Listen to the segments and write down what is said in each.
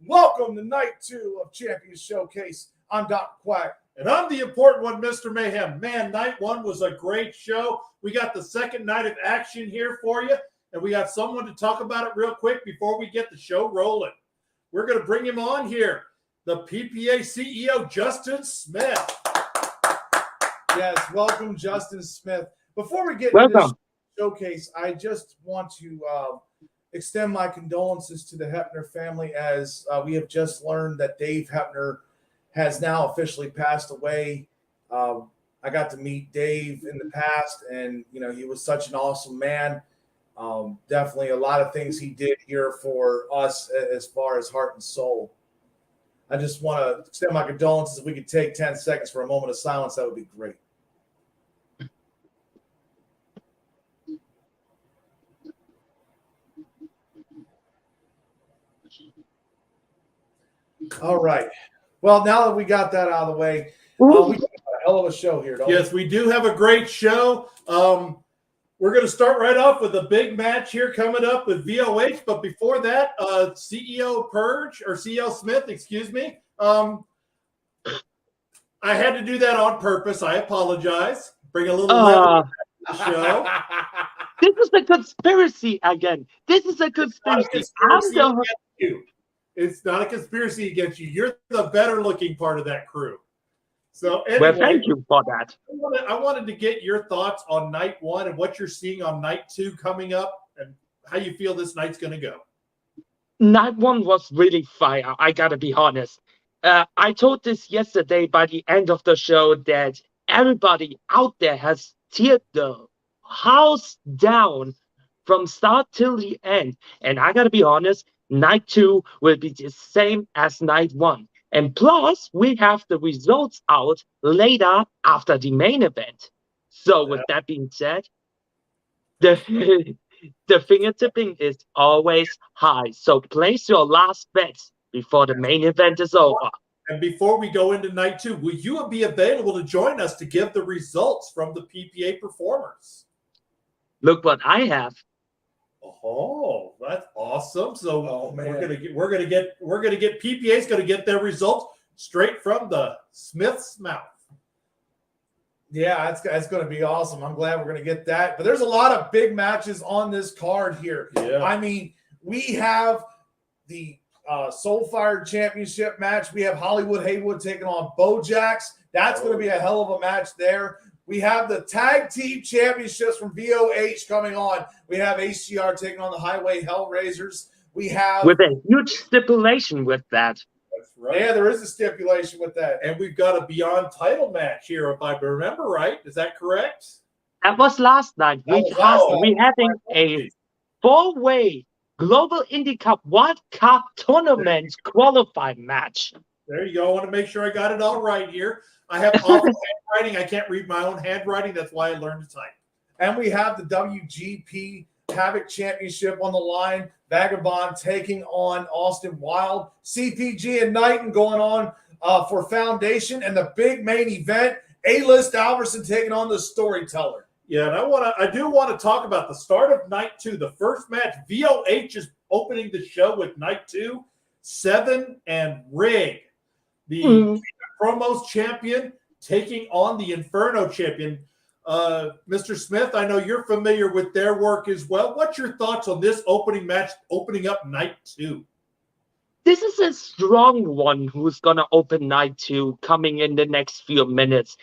Welcome to night 2 of Champions Showcase. I'm Dr. Quack. And I'm the important one, Mr. Mayhem. Man, night 1 was a great show. We got the second night of action here for you, and we got someone to talk about it real quick before we get the show rolling. We're going to bring him on here, the PPA CEO, Justin Smith. Yes, welcome, Justin Smith. Before we get into this showcase, I just want to extend my condolences to the Hepner family as we have just learned that Dave Hepner has now officially passed away. I got to meet Dave in the past, and he was such an awesome man. Definitely a lot of things he did here for us as far as heart and soul. I just want to extend my condolences. If we could take 10 seconds for a moment of silence, that would be great. All right. Well, now that we got that out of the way, we got a hell of a show here, don't we? Yes, we do have a great show. We're going to start right off with a big match here coming up with VOH. But before that, CEO Smith, excuse me. I had to do that on purpose. I apologize. Bring a little levity to the show. This is a conspiracy again. This is a conspiracy. It's not a conspiracy against you. You're the better looking part of that crew. So anyway, well, thank you for that. I wanted to get your thoughts on night 1 and what you're seeing on night 2 coming up and how you feel this night's going to go. Night 1 was really fire. I got to be honest. I told this yesterday by the end of the show that everybody out there has teared the house down from start till the end. And I got to be honest, night 2 will be the same as night 1. And plus, we have the results out later after the main event. So with that being said, the fingertipping is always high. So place your last bets before the main event is over. And before we go into night 2, will you be available to join us to give the results from the PPA performers? Look what I have. Oh, that's awesome! So we're gonna get PPA's gonna get their results straight from the Smith's mouth. Yeah, that's going to be awesome. I'm glad we're going to get that. But there's a lot of big matches on this card here. Yeah. I mean, we have the Soulfire Championship match. We have Hollywood Haywood taking on Bojax. That's going to be a hell of a match there. We have the Tag Team Championships from VOH coming on. We have HCR taking on the Highway Hellraisers. We have... with a huge stipulation with that. That's right. Yeah, there is a stipulation with that. And we've got a Beyond title match here, if I remember right. Is that correct? That was we having a 4-way Global Indie Cup Wild Card Tournament qualifying match. There you go. I want to make sure I got it all right here. I have awful handwriting. I can't read my own handwriting. That's why I learned to type. And we have the WGP Havoc Championship on the line. Vagabond taking on Austin Wild. CPG and Knighton going on for Foundation. And the big main event, A-List Alverson taking on the Storyteller. Yeah, and I do want to talk about the start of night 2. The first match, VOH is opening the show with night 2, Seven and Rig. The Promos champion taking on the Inferno champion. Mr. Smith, I know you're familiar with their work as well. What's your thoughts on this opening match, opening up night 2? This is a strong one who's going to open night 2 coming in the next few minutes.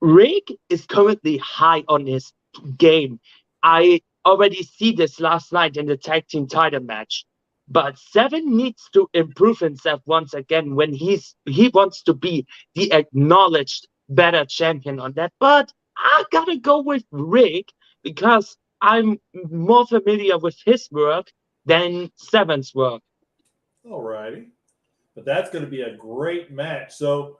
Rig is currently high on his game. I already see this last night in the tag team title match. But Seven needs to improve himself once again when he wants to be the acknowledged better champion on that. But I gotta go with Rick because I'm more familiar with his work than Seven's work. All righty. But that's going to be a great match. So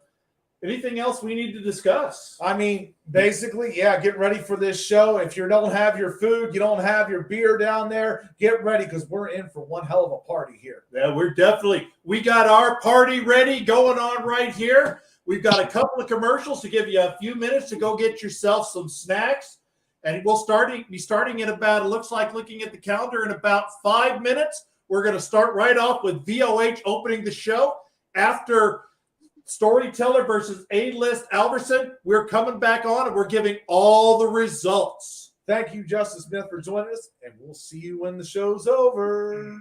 anything else we need to discuss? I mean, basically, yeah, get ready for this show. If you don't have your food, you don't have your beer down there, get ready because we're in for one hell of a party here. Yeah, we got our party ready going on right here. We've got a couple of commercials to give you a few minutes to go get yourself some snacks. And we'll be starting in about, it looks like looking at the calendar, in about 5 minutes. We're going to start right off with VOH opening the show. After Storyteller versus A-List Alverson, we're coming back on and we're giving all the results. Thank you, Justin Smith, for joining us, and we'll see you when the show's over.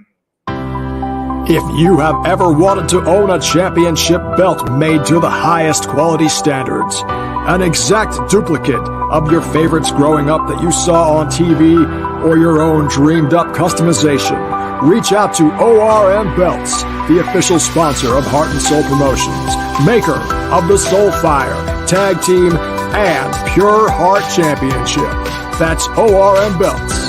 If you have ever wanted to own a championship belt made to the highest quality standards, an exact duplicate of your favorites growing up that you saw on TV, or your own dreamed up customization, reach out to ORM Belts, the official sponsor of Heart and Soul Promotions, maker of the Soulfire, Tag Team, and Pure Heart Championship. That's ORM Belts.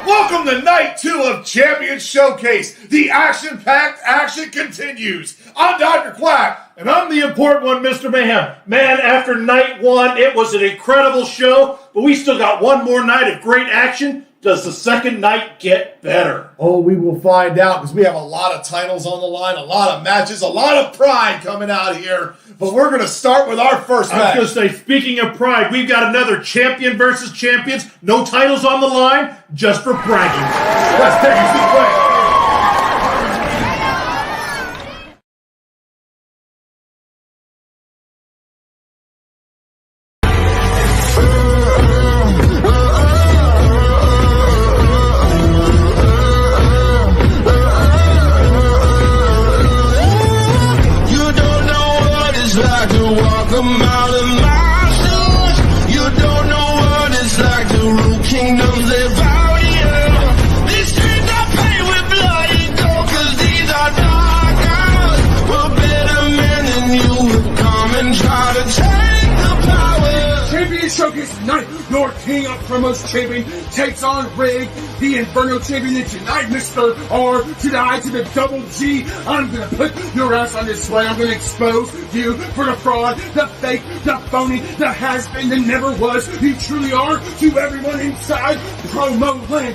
Welcome to night 2 of Champion Showcase. The action-packed action continues. I'm Dr. Quack. And I'm the important one, Mr. Mayhem. Man, after night 1, it was an incredible show, but we still got one more night of great action. Does the second night get better? Oh, we will find out, because we have a lot of titles on the line, a lot of matches, a lot of pride coming out here. But we're going to start with our first match. I was going to say, speaking of pride, we've got another champion versus champions. No titles on the line, just for bragging. Let's take it to the play. Your King of Promos champion takes on Rig, the Inferno champion, and tonight, Mr. R to the I to the double G. I'm gonna put your ass on display. I'm gonna expose you for the fraud, the fake, the phony, the has-been, the never was. You truly are to everyone inside promo land.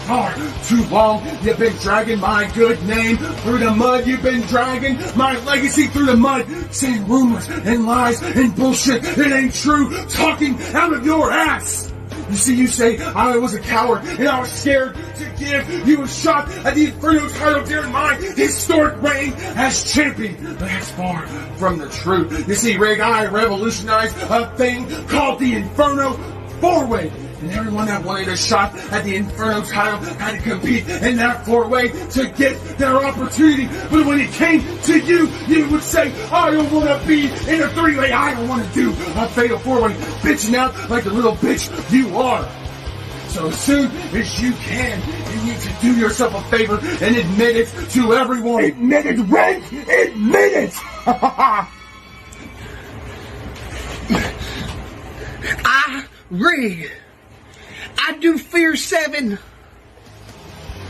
Far too long, you've been dragging my good name through the mud. You've been dragging my legacy through the mud, saying rumors and lies and bullshit. It ain't true, talking out of your ass. You see, you say I was a coward and I was scared to give you a shot at the Inferno title during my historic reign as champion. But that's far from the truth. You see, Rig, I revolutionized a thing called the Inferno 4-Way. And everyone that wanted a shot at the Inferno title had to compete in that 4-way to get their opportunity. But when it came to you, you would say, I don't want to be in a 3-way. I don't want to do a fatal 4-way. Bitching out like the little bitch you are. So as soon as you can, you need to do yourself a favor and admit it to everyone. Admit it, Red! Admit it! Rig, I do fear 7.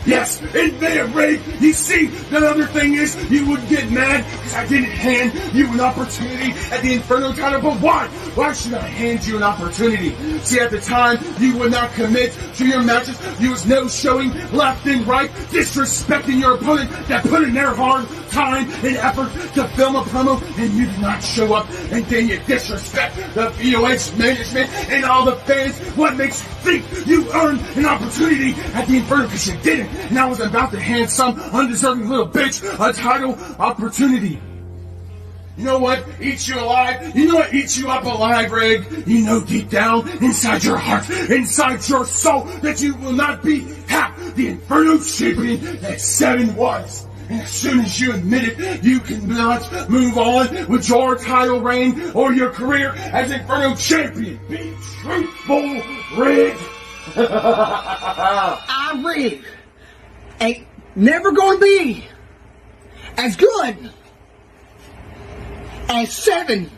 Yes, admit it, Rig. You see, the other thing is, you would get mad because I didn't hand you an opportunity at the Inferno title, but why? Why should I hand you an opportunity? See, at the time, you would not commit to your matches. You was no showing left and right, disrespecting your opponent that put in their hard time and effort to film a promo, and you did not show up, and then you disrespect the VOH management and all the fans. What makes you think you earned an opportunity at the Inferno? Because you didn't. And I was about to hand some undeserving little bitch a title opportunity. You know what eats you alive? You know what eats you up alive, Rig? You know deep down, inside your heart, inside your soul, that you will not be half the Inferno champion that 7 was. And as soon as you admit it, you cannot move on with your title reign or your career as Inferno champion. Be truthful, Rig. I'm Rig. Ain't never gonna be as good as 7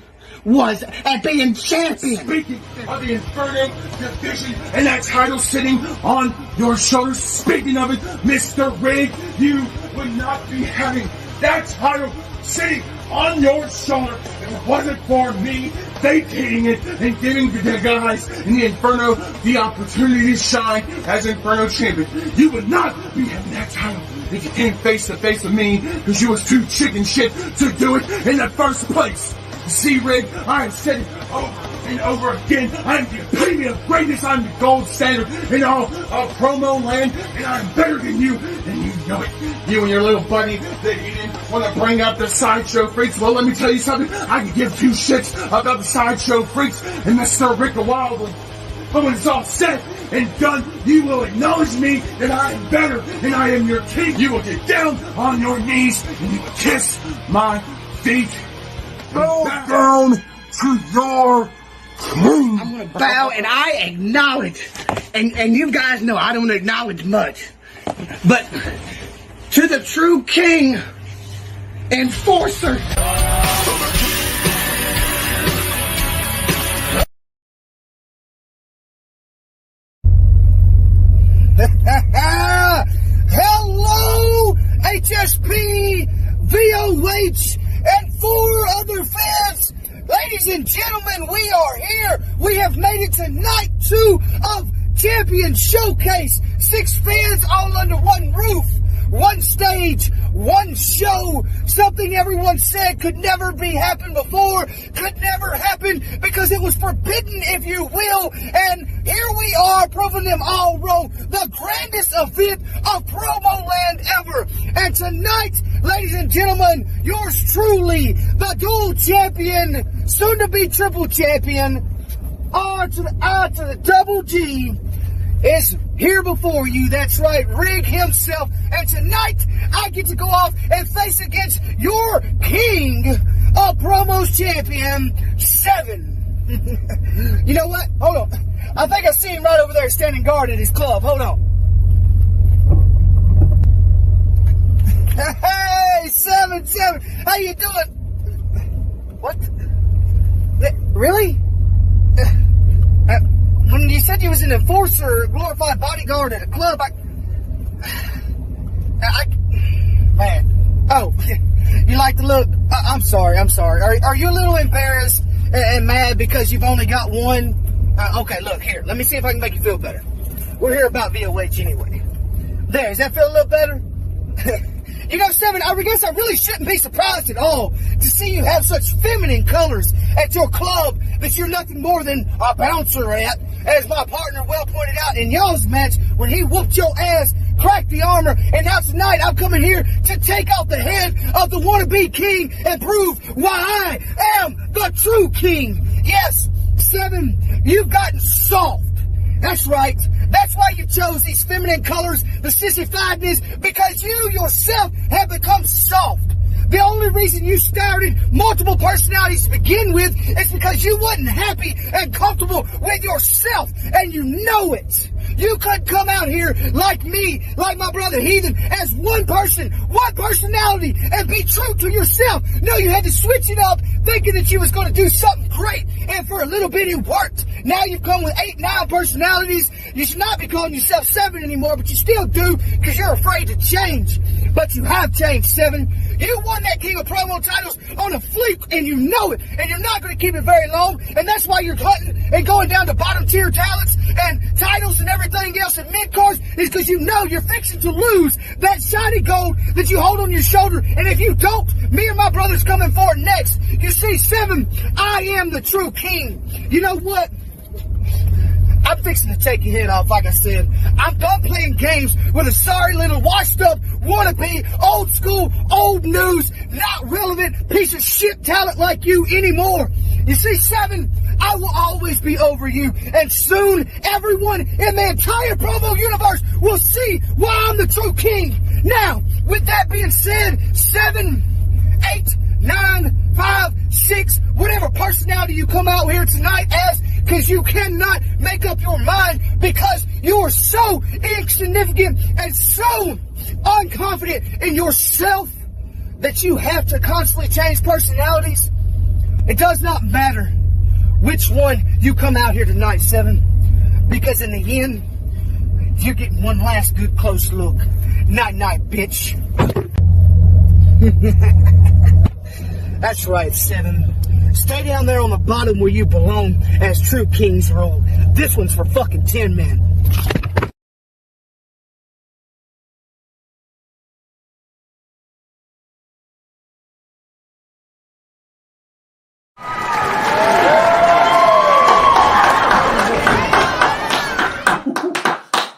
was at being champion. Speaking of the Inferno division and that title sitting on your shoulders, speaking of it, Mr. Rig, you would not be having that title sitting on your shoulder if it wasn't for me vacating it and giving the guys in the Inferno the opportunity to shine as Inferno champion. You would not be having that title if you came face to face with me because you was too chicken shit to do it in the first place. See, Rig, I have said it over and over again. I'm the epitome of greatness. I'm the gold standard in all of promo land, and I'm better than you, and you know it. You and your little buddy that you didn't want to bring up the Sideshow Freaks. Well, let me tell you something. I can give 2 shits about the Sideshow Freaks and Mr. Rick Wildly. But when it's all said and done, you will acknowledge me that I am better and I am your king. You will get down on your knees and you will kiss my feet. Bow down to your king. I'm gonna bow and I acknowledge. And you guys know I don't acknowledge much. But to the true king, enforcer. Hello, HSP, VOH, and 4 other fans. Ladies and gentlemen, we are here. We have made it to night 2 of Champion Showcase. 6 fans all under one roof. 1 stage, 1 show, something everyone said could never be happened before, could never happen because it was forbidden, if you will, and here we are proving them all wrong. The grandest event of promo land ever. And tonight, ladies and gentlemen, yours truly, the dual champion, soon to be triple champion, R to the I to the double G, is here before you. That's right, Rig himself. And tonight, I get to go off and face against your king of promos champion, 7. You know what? Hold on. I think I see him right over there standing guard at his club. Hold on. Hey, 7. How you doing? What? Really? When you said you was an enforcer, glorified bodyguard at a club, man. Oh, you like the look? I'm sorry. Are you a little embarrassed and mad because you've only got 1? Okay, look, here. Let me see if I can make you feel better. We're here about VOH anyway. There, does that feel a little better? You know, 7, I guess I really shouldn't be surprised at all to see you have such feminine colors at your club that you're nothing more than a bouncer at. as my partner well pointed out in y'all's match, when he whooped your ass, cracked the armor, and now tonight I'm coming here to take off the head of the wannabe king and prove why I am the true king. Yes, 7, you've gotten soft. That's right. That's why you chose these feminine colors, the sissifiedness, because you yourself have become soft. The only reason you started multiple personalities to begin with is because you wasn't happy and comfortable with yourself, and you know it. You couldn't come out here like me, like my brother Heathen, as one person, one personality, and be true to yourself. No, you had to switch it up, thinking that you was going to do something great, and for a little bit it worked. Now you've come with 8, 9 personalities. You should not be calling yourself 7 anymore, but you still do because you're afraid to change. But you have changed, 7. You won that King of Promo titles on a fleek, and you know it, and you're not going to keep it very long, and that's why you're hunting and going down to bottom tier talents and titles and everything else in mid-cards, is because you know you're fixing to lose that shiny gold that you hold on your shoulder, and if you don't, me and my brother's coming for it next. You see, 7, I am the true king. You know what? I'm fixing to take your head off, like I said. I'm done playing games with a sorry little washed-up, wannabe, old school, old news, not relevant piece of shit talent like you anymore. You see, 7, I will always be over you, and soon everyone in the entire promo universe will see why I'm the true king. Now, with that being said, 7, 8, 9, 5, 6, whatever personality you come out here tonight as, because you cannot make up your mind because you are so insignificant and so unconfident in yourself that you have to constantly change personalities. It does not matter which one you come out here tonight, 7, because in the end, you're getting one last good close look. Night-night, bitch. That's right, 7. Stay down there on the bottom where you belong as true kings roll. This one's for fucking 10 men.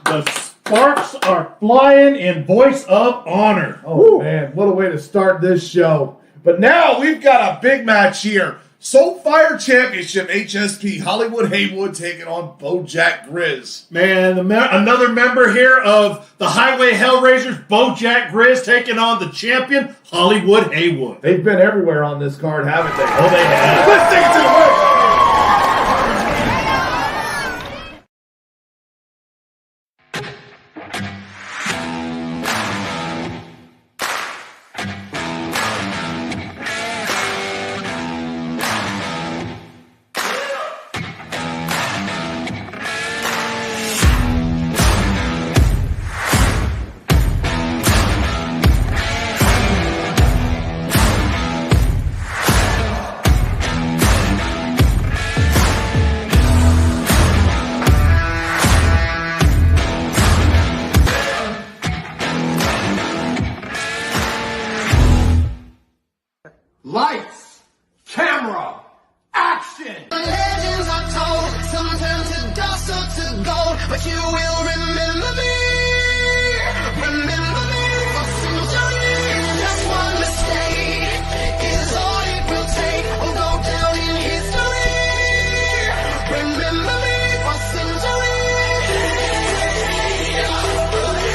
The sparks are flying in Voice of Honor. Oh, man, what a way to start this show. But now we've got a big match here. Soulfire Championship, HSP, Hollywood Haywood taking on Bojack Grizz. Man, another member here of the Highway Hellraisers, Bojack Grizz, taking on the champion, Hollywood Haywood. They've been everywhere on this card, haven't they? Oh, they have. Let's take it to the ring. Lights, camera, action! Legends are told, some turn to dust or to gold, but you will remember me. Remember me for centuries. Just one mistake is all it will take. We'll go down in history. Remember me for centuries. Remember me.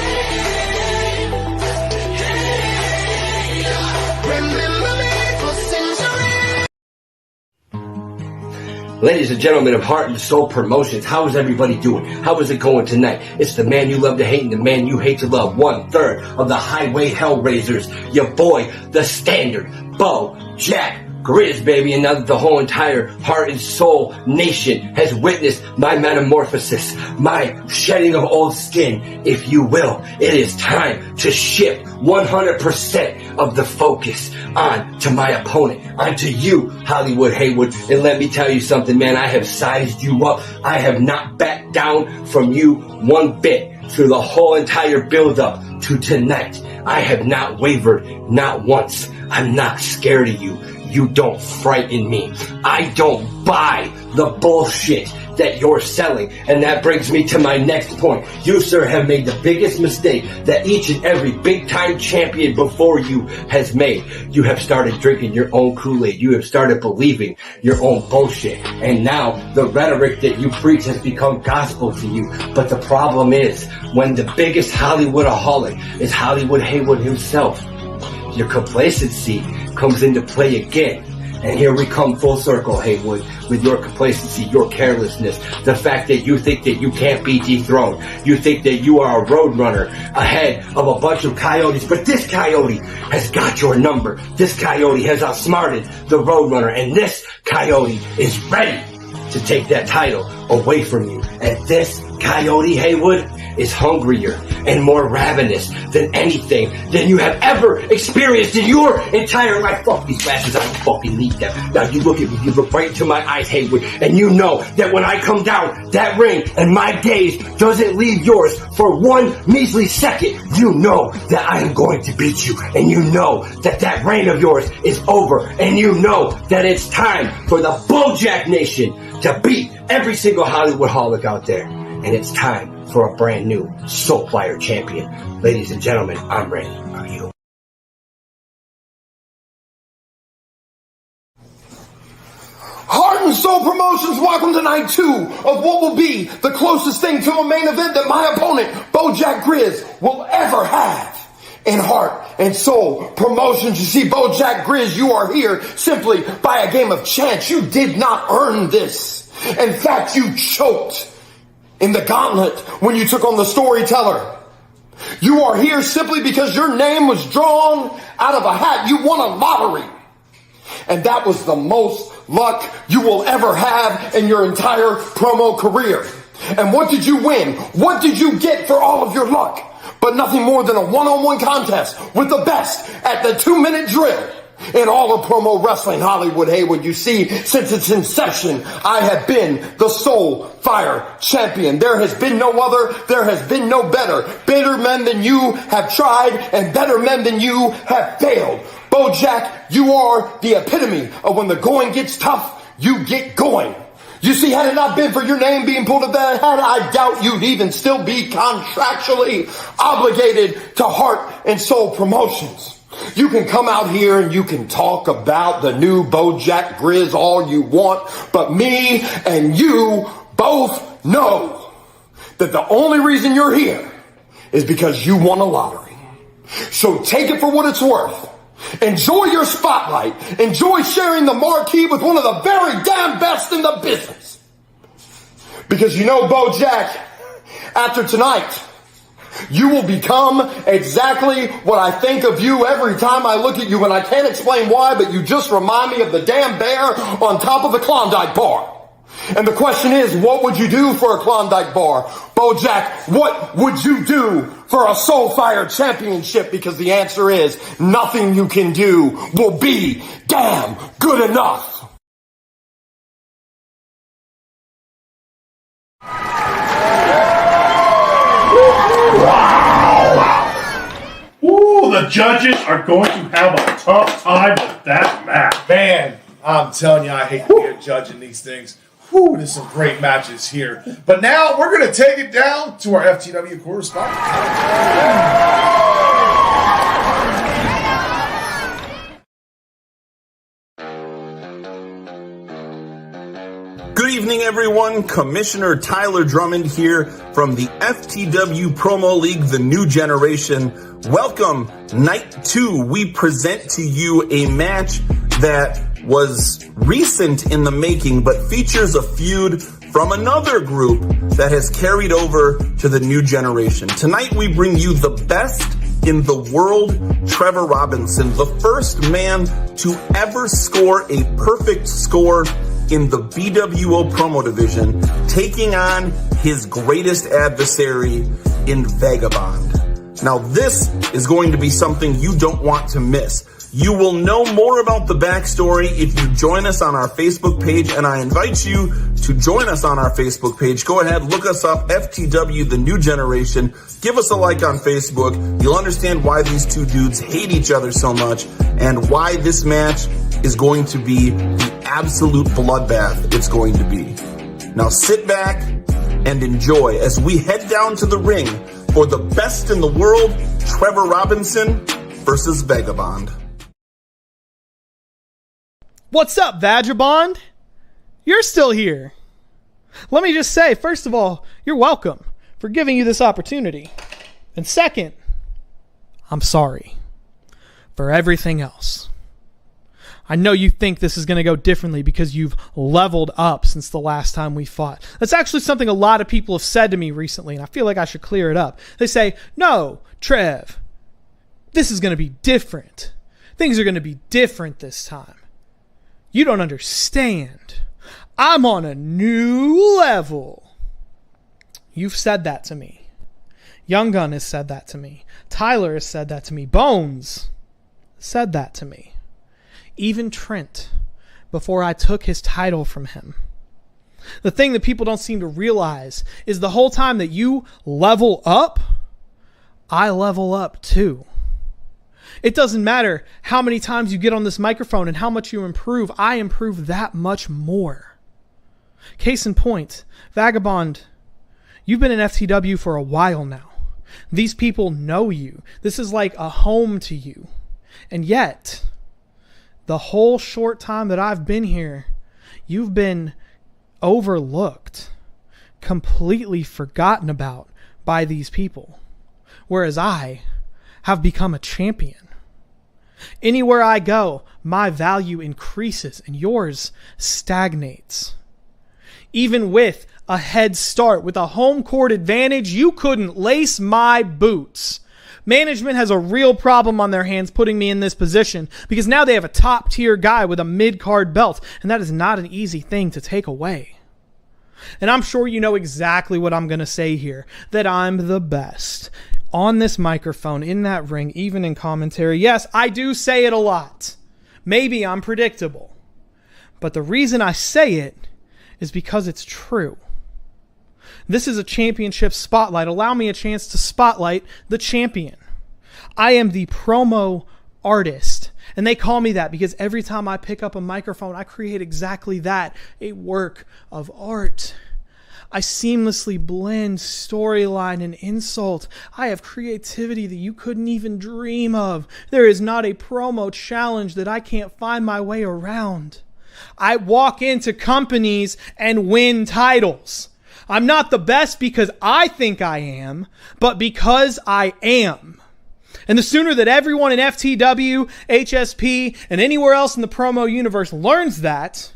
Ladies and gentlemen of Heart and Soul Promotions, how is everybody doing? How is it going tonight? It's the man you love to hate and the man you hate to love. 1/3 of the Highway Hellraisers. Your boy, the standard, Bojack Grizz, baby. And now that the whole entire Heart and Soul nation has witnessed my metamorphosis, my shedding of old skin, if you will, it is time to shift 100% of the focus on to my opponent, onto you, Hollywood Haywood. And let me tell you something, man, I have sized you up. I have not backed down from you one bit through the whole entire build-up to tonight. I have not wavered, not once. I'm not scared of you. You don't frighten me. I don't buy the bullshit that you're selling. And that brings me to my next point. You, sir, have made the biggest mistake that each and every big-time champion before you has made. You have started drinking your own Kool-Aid. You have started believing your own bullshit. And now the rhetoric that you preach has become gospel to you. But the problem is, when the biggest Hollywoodaholic is Hollywood Haywood himself, your complacency comes into play again. And here we come full circle, Haywood, with your complacency, your carelessness, the fact that you think that you can't be dethroned. You think that you are a roadrunner ahead of a bunch of coyotes, but this coyote has got your number. This coyote has outsmarted the roadrunner, and this coyote is ready to take that title away from you. And this coyote, Haywood, is hungrier and more ravenous than anything than you have ever experienced in your entire life. Fuck these glasses, I fucking need them. Now you look at me, you look right into my eyes, Haywood, and you know that when I come down that ring and my gaze doesn't leave yours for one measly second, you know that I am going to beat you, and you know that that reign of yours is over, and you know that it's time for the Bojack Nation to beat every single Hollywood holic out there. And it's time for a brand new Soul Flyer champion. Ladies and gentlemen, I'm ready. Are you? Heart and Soul Promotions, welcome to night 2 of what will be the closest thing to a main event that my opponent, Bojack Grizz, will ever have. In Heart and Soul Promotions, you see, Bojack Grizz, you are here simply by a game of chance. You did not earn this. In fact, you choked in the gauntlet when you took on the storyteller. You are here simply because your name was drawn out of a hat. You won a lottery. And that was the most luck you will ever have in your entire promo career. And what did you win? What did you get for all of your luck? But nothing more than a one-on-one contest with the best at the 2-minute drill in all of promo wrestling. Hollywood Haywood, you see, since its inception, I have been the Soul Fire champion. There has been no other. There has been no better. Better men than you have tried, and better men than you have failed. Bojack, you are the epitome of when the going gets tough, you get going. You see, had it not been for your name being pulled at that hat, I doubt you'd even still be contractually obligated to Heart and Soul Promotions. You can come out here and you can talk about the new Bojack Grizz all you want, but me and you both know that the only reason you're here is because you won a lottery. So take it for what it's worth. Enjoy your spotlight. Enjoy sharing the marquee with one of the very damn best in the business. Because you know, Bojack, after tonight, you will become exactly what I think of you every time I look at you, and I can't explain why, but you just remind me of the damn bear on top of the Klondike bar. And the question is, what would you do for a Klondike bar? Bojack, what would you do for a Soul Fire championship? Because the answer is, nothing you can do will be damn good enough. Ooh, the judges are going to have a tough time with that match. Man, I'm telling you, I hate to be a judge in these things. Whew, there's some great matches here. But now we're going to take it down to our FTW correspondent. Good evening, everyone. Commissioner Tyler Drummond here from the FTW Promo League, the new generation. Welcome, Night 2. We present to you a match that was recent in the making, but features a feud from another group that has carried over to the new generation. Tonight, we bring you the best in the world, Trevor Robinson, the first man to ever score a perfect score in the BWO promo division, taking on his greatest adversary in Vagabond. Now, this is going to be something you don't want to miss. You will know more about the backstory if you join us on our Facebook page, and I invite you to join us on our Facebook page. Go ahead, look us up, FTW, the new generation. Give us a like on Facebook. You'll understand why these two dudes hate each other so much and why this match is going to be the absolute bloodbath it's going to be. Now sit back and enjoy as we head down to the ring for the best in the world, Trevor Robinson versus Vagabond. What's up, Vagabond? You're still here. Let me just say, first of all, you're welcome for giving you this opportunity. And second, I'm sorry for everything else. I know you think this is going to go differently because you've leveled up since the last time we fought. That's actually something a lot of people have said to me recently, and I feel like I should clear it up. They say, no, Trev, this is going to be different. Things are going to be different this time. You don't understand. I'm on a new level. You've said that to me. Young Gun has said that to me. Tyler has said that to me. Bones said that to me. Even Trent, before I took his title from him. The thing that people don't seem to realize is the whole time that you level up, I level up too. It doesn't matter how many times you get on this microphone and how much you improve. I improve that much more. Case in point, Vagabond, you've been in FTW for a while now. These people know you. This is like a home to you. And yet, the whole short time that I've been here, you've been overlooked, completely forgotten about by these people. Whereas I have become a champion. Anywhere I go, my value increases and yours stagnates. Even with a head start, with a home court advantage, you couldn't lace my boots. Management has a real problem on their hands putting me in this position because now they have a top tier guy with a mid-card belt, and that is not an easy thing to take away. And I'm sure you know exactly what I'm going to say here, that I'm the best. On this microphone, in that ring, even in commentary. Yes, I do say it a lot. Maybe I'm predictable. But the reason I say it is because it's true. This is a championship spotlight. Allow me a chance to spotlight the champion. I am the promo artist. And they call me that because every time I pick up a microphone, I create exactly that, a work of art. I seamlessly blend storyline and insult. I have creativity that you couldn't even dream of. There is not a promo challenge that I can't find my way around. I walk into companies and win titles. I'm not the best because I think I am, but because I am. And the sooner that everyone in FTW, HSP, and anywhere else in the promo universe learns that,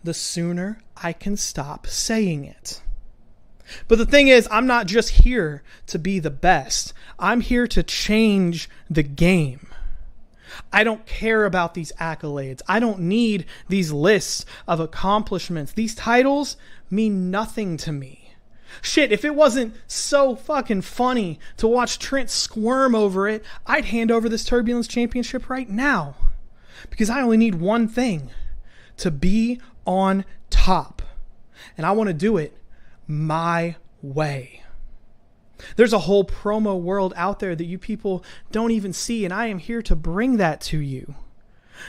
the sooner I can stop saying it. But the thing is, I'm not just here to be the best. I'm here to change the game. I don't care about these accolades. I don't need these lists of accomplishments. These titles mean nothing to me. Shit, if it wasn't so fucking funny to watch Trent squirm over it, I'd hand over this Turbulence Championship right now. Because I only need one thing, to be on top. And I want to do it my way. There's a whole promo world out there that you people don't even see, and I am here to bring that to you.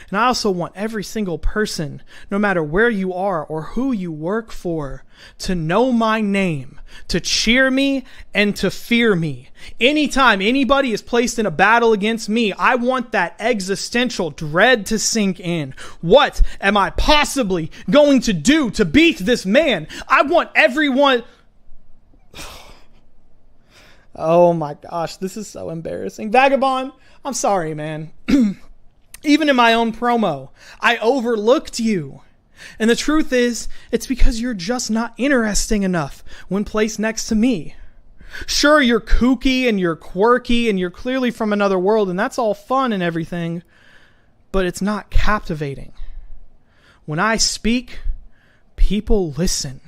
And I also want every single person, no matter where you are or who you work for, to know my name, to cheer me and to fear me. Anytime anybody is placed in a battle against me, I want that existential dread to sink in. What am I possibly going to do to beat this man? I want everyone... Oh my gosh, this is so embarrassing. Vagabond, I'm sorry, man. Even in my own promo, I overlooked you. And the truth is, it's because you're just not interesting enough when placed next to me. Sure, you're kooky and you're quirky and you're clearly from another world, and that's all fun and everything, but it's not captivating. When I speak, people listen.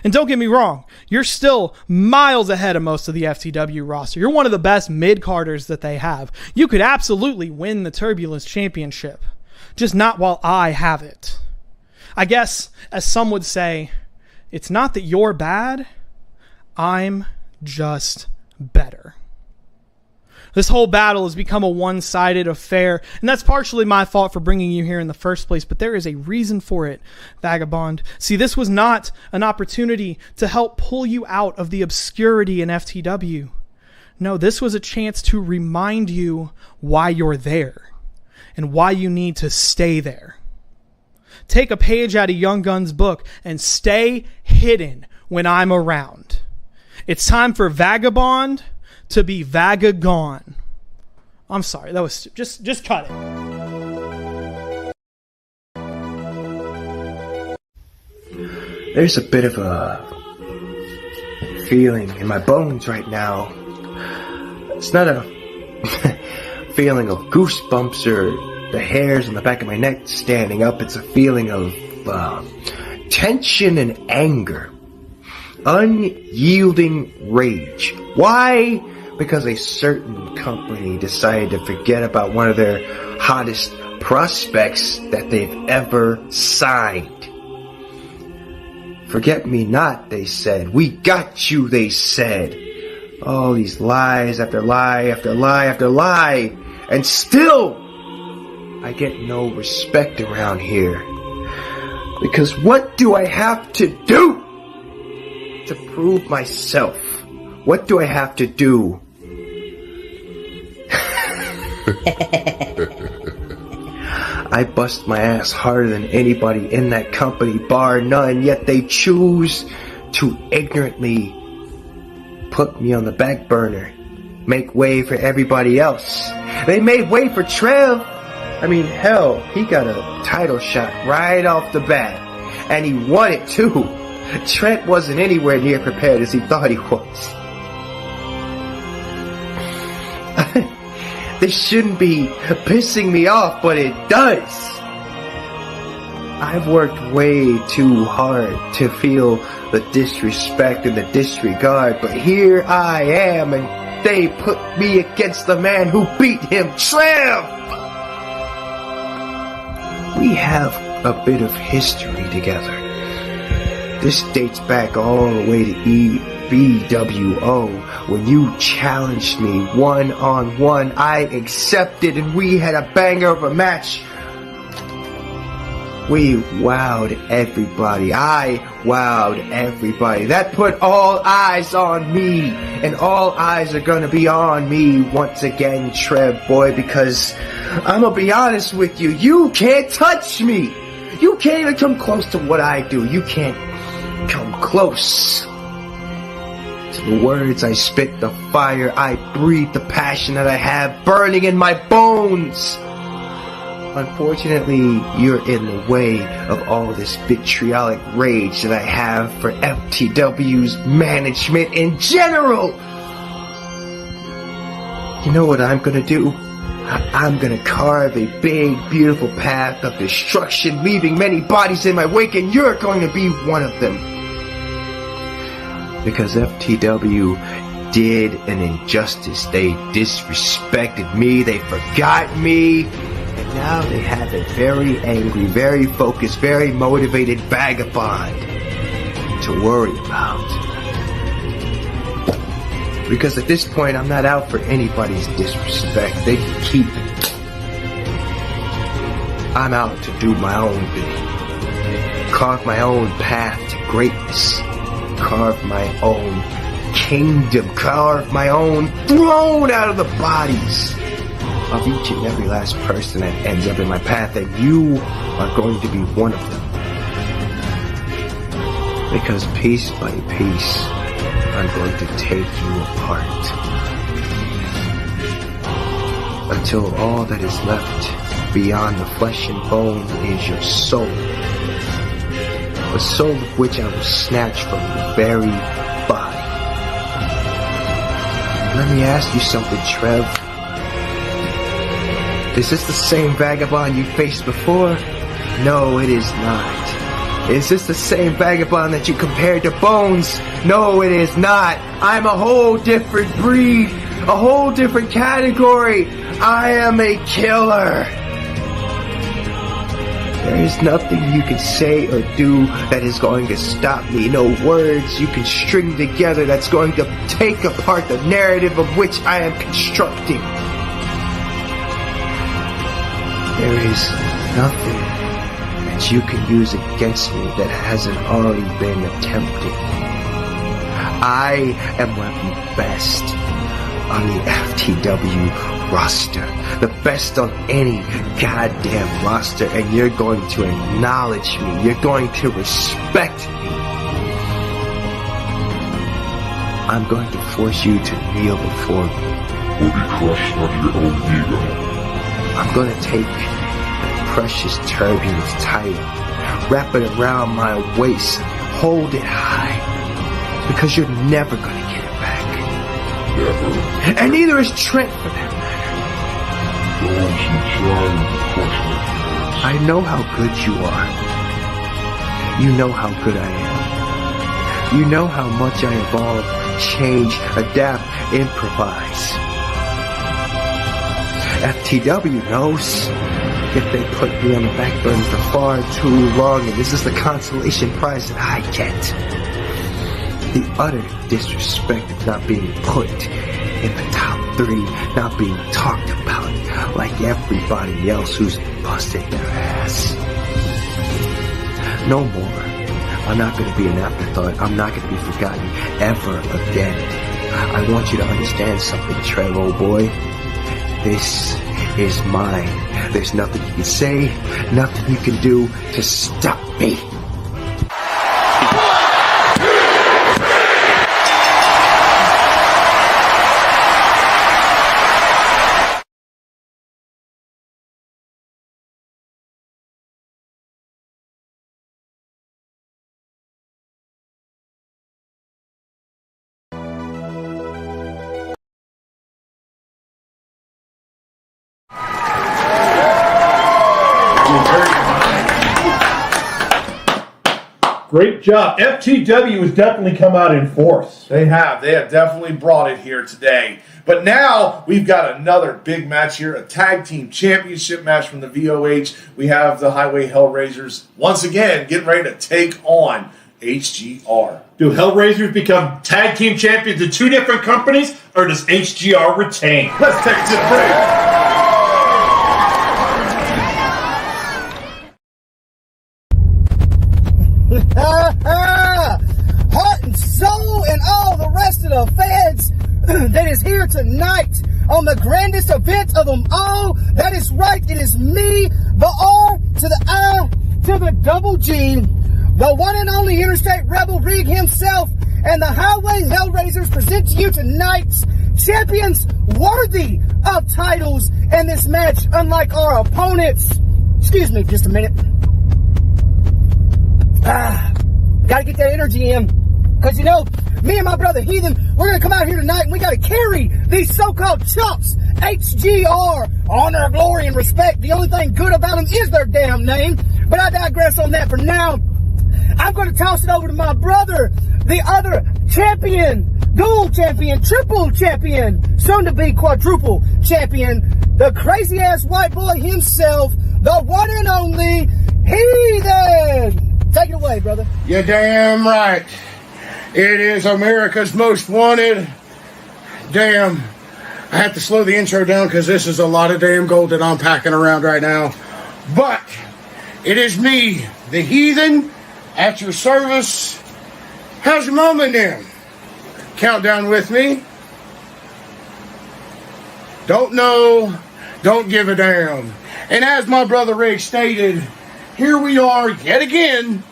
And don't get me wrong, you're still miles ahead of most of the FTW roster. You're one of the best mid-carders that they have. You could absolutely win the Turbulence Championship, just not while I have it. I guess, as some would say, it's not that you're bad, I'm just better. This whole battle has become a one-sided affair, and that's partially my fault for bringing you here in the first place, but there is a reason for it, Vagabond. See, this was not an opportunity to help pull you out of the obscurity in FTW. No, this was a chance to remind you why you're there and why you need to stay there. Take a page out of Young Gun's book and stay hidden when I'm around. It's time for Vagabond to be Vagagone. I'm sorry, that was just cut it. There's a bit of a feeling in my bones right now. It's not a feeling of goosebumps or the hairs on the back of my neck standing up. It's a feeling of tension and anger. Unyielding rage. Why? Because a certain company decided to forget about one of their hottest prospects that they've ever signed. Forget me not, they said. We got you, they said. All these lies after lie after lie after lie. And still, I get no respect around here. Because what do I have to do to prove myself? What do I have to do? I bust my ass harder than anybody in that company, bar none, yet they choose to ignorantly put me on the back burner, make way for everybody else. They made way for Trev. I mean, hell, he got a title shot right off the bat, and he won it too. Trent wasn't anywhere near prepared as he thought he was. This shouldn't be pissing me off, but it does. I've worked way too hard to feel the disrespect and the disregard, but here I am, and they put me against the man who beat him, Trev! We have a bit of history together. This dates back all the way to BWO. When you challenged me one-on-one, I accepted, and we had a banger of a match. We wowed everybody. I wowed everybody. That put all eyes on me, and all eyes are gonna be on me once again, Trev boy, because I'm gonna be honest with you, you can't touch me. You can't even come close to what I do. You can't come close to the words I spit, the fire I breathe, the passion that I have burning in my bones. Unfortunately, you're in the way of all this vitriolic rage that I have for FTW's management in general. You know what I'm gonna do? I'm gonna carve a big, beautiful path of destruction, leaving many bodies in my wake, and you're going to be one of them. Because FTW did an injustice. They disrespected me, they forgot me, and now they have a very angry, very focused, very motivated vagabond to worry about. Because at this point, I'm not out for anybody's disrespect. They can keep it. I'm out to do my own thing. Carve my own path to greatness. Carve my own kingdom. Carve my own throne out of the bodies of each and every last person that ends up in my path. And you are going to be one of them. Because piece by piece, I'm going to take you apart until all that is left beyond the flesh and bone is your soul. A soul of which I will snatch from your very body. Let me ask you something, Trev. Is this the same vagabond you faced before? No, it is not. Is this the same vagabond that you compared to Bones? No, it is not. I'm a whole different breed, a whole different category. I am a killer. There is nothing you can say or do that is going to stop me. No words you can string together that's going to take apart the narrative of which I am constructing. There is nothing that you can use against me that hasn't already been attempted. I am one of the best on the FTW roster. The best on any goddamn roster, and you're going to acknowledge me. You're going to respect me. I'm going to force you to kneel before me. Will be crushed under your own ego. I'm going to take the precious Turbulence title, wrap it around my waist, hold it high, because you're never going to get it back. Never. And neither is Trent, for that matter. Those who try to crush my plans. I know how good you are. You know how good I am. You know how much I evolve, change, adapt, improvise. FTW knows if they put me on the back burner for far too long, and this is the consolation prize that I get. The utter disrespect of not being put in the top 3, not being talked about like everybody else who's busted their ass. No more. I'm not going to be an afterthought. I'm not going to be forgotten ever again. I want you to understand something, Trev, old boy. This is mine. There's nothing you can say, nothing you can do to stop me. Great job. FTW has definitely come out in force. They have definitely brought it here today. But now we've got another big match here, a tag team championship match from the VOH. We have the Highway Hellraisers once again getting ready to take on HGR. Do Hellraisers become tag team champions in 2 different companies, or does HGR retain? Let's take it to the break. Heart and soul and all the rest of the feds that is here tonight on the grandest event of them all. That is right, it is me, the R to the I to the double G, the one and only Interstate Rebel Rig himself, and the Highway Hellraisers present to you tonight's champions worthy of titles in this match, unlike our opponents. Excuse me just a minute. Gotta get that energy in. Because, you know, me and my brother Heathen, we're going to come out here tonight and we got to carry these so-called chumps. HGR. Honor, glory, and respect. The only thing good about them is their damn name. But I digress on that for now. I'm going to toss it over to my brother, the other champion, dual champion, triple champion, soon to be quadruple champion, the crazy-ass white boy himself, the one and only Heathen. Take it away, brother. You're damn right. It is America's Most Wanted. Damn. I have to slow the intro down because this is a lot of damn gold that I'm packing around right now. But it is me, the Heathen, at your service. How's your moment then? Countdown with me. Don't know, don't give a damn. And as my brother Rick stated, here we are yet again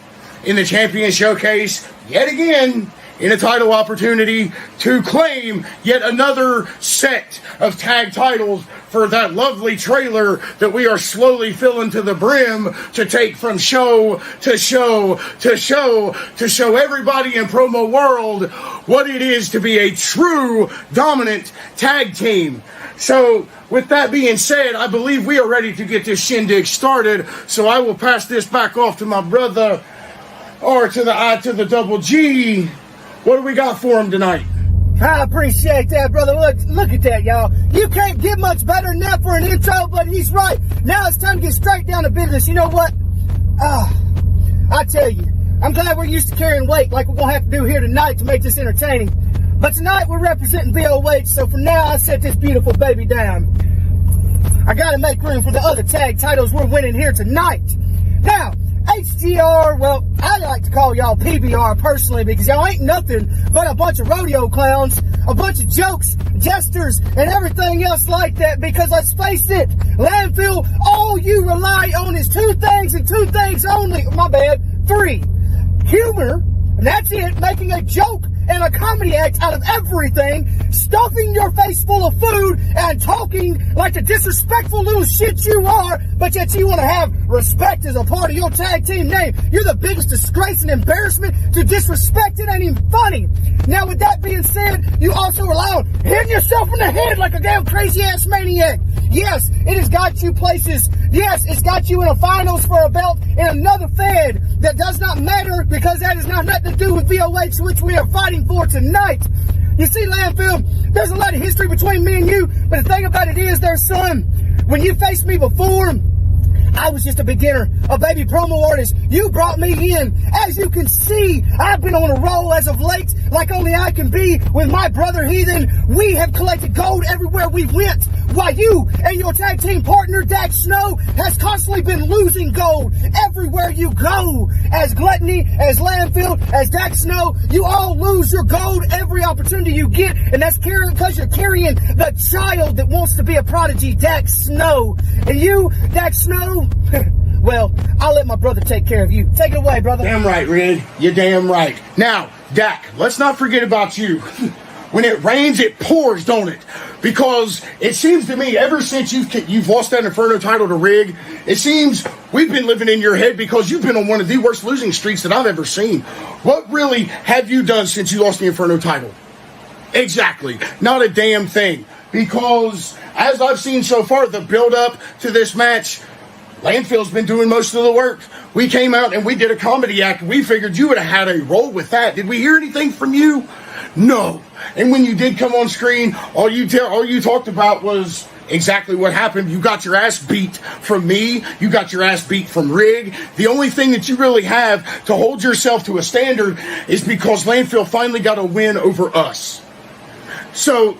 in the Champion Showcase, yet again in a title opportunity to claim yet another set of tag titles for that lovely trailer that we are slowly filling to the brim to take from show to show to show to show everybody in promo world what it is to be a true dominant tag team. So, with that being said, I believe we are ready to get this shindig started. So I will pass this back off to my brother, or to the I to the double G. What do we got for him tonight? I appreciate that, brother. Look at that, y'all. You can't get much better than that for an intro, but he's right. Now it's time to get straight down to business. You know what? I tell you, I'm glad we're used to carrying weight like we're going to have to do here tonight to make this entertaining. But tonight we're representing VOH, so for now I set this beautiful baby down. I got to make room for the other tag titles we're winning here tonight. Now, HDR, well, I like to call y'all PBR personally because y'all ain't nothing but a bunch of rodeo clowns, a bunch of jokes, jesters, and everything else like that because let's face it, Landfill, all you rely on is two things and two things only, my bad, three. Humor, and that's it, making a joke and a comedy act out of everything, stuffing your face full of food and talking like the disrespectful little shit you are, but yet you want to have respect as a part of your tag team name. You're the biggest disgrace and embarrassment. To disrespect it ain't even funny. Now with that being said, you also rely on hitting yourself in the head like a damn crazy ass maniac. Yes, it has got you places. Yes, it's got you in a finals for a belt in another Fed. That does not matter because that has not nothing to do with VOH, which we are fighting for tonight. You see, Landfill, there's a lot of history between me and you, but the thing about it is, there, son, when you faced me before, I was just a beginner, a baby promo artist. You brought me in. As you can see, I've been on a roll as of late, like only I can be with my brother Heathen. We have collected gold everywhere we went, while you and your tag team partner, Dax Snow, has constantly been losing gold everywhere you go. As Gluttony, as Landfill, as Dax Snow, you all lose your gold every opportunity you get, and that's because you're carrying the child that wants to be a prodigy, Dax Snow. And you, Dax Snow, well, I'll let my brother take care of you. Take it away, brother. Damn right, Red. You're damn right. Now, Dak, let's not forget about you. When it rains, it pours, don't it? Because it seems to me, ever since you've lost that Inferno title to Rig, it seems we've been living in your head because you've been on one of the worst losing streaks that I've ever seen. What really have you done since you lost the Inferno title? Exactly. Not a damn thing. Because, as I've seen so far, the build-up to this match, Landfill's been doing most of the work. We came out and we did a comedy act. We figured you would have had a role with that. Did we hear anything from you? No. And when you did come on screen, all you talked about was exactly what happened. You got your ass beat from me. You got your ass beat from Rig. The only thing that you really have to hold yourself to a standard is because Landfill finally got a win over us. So,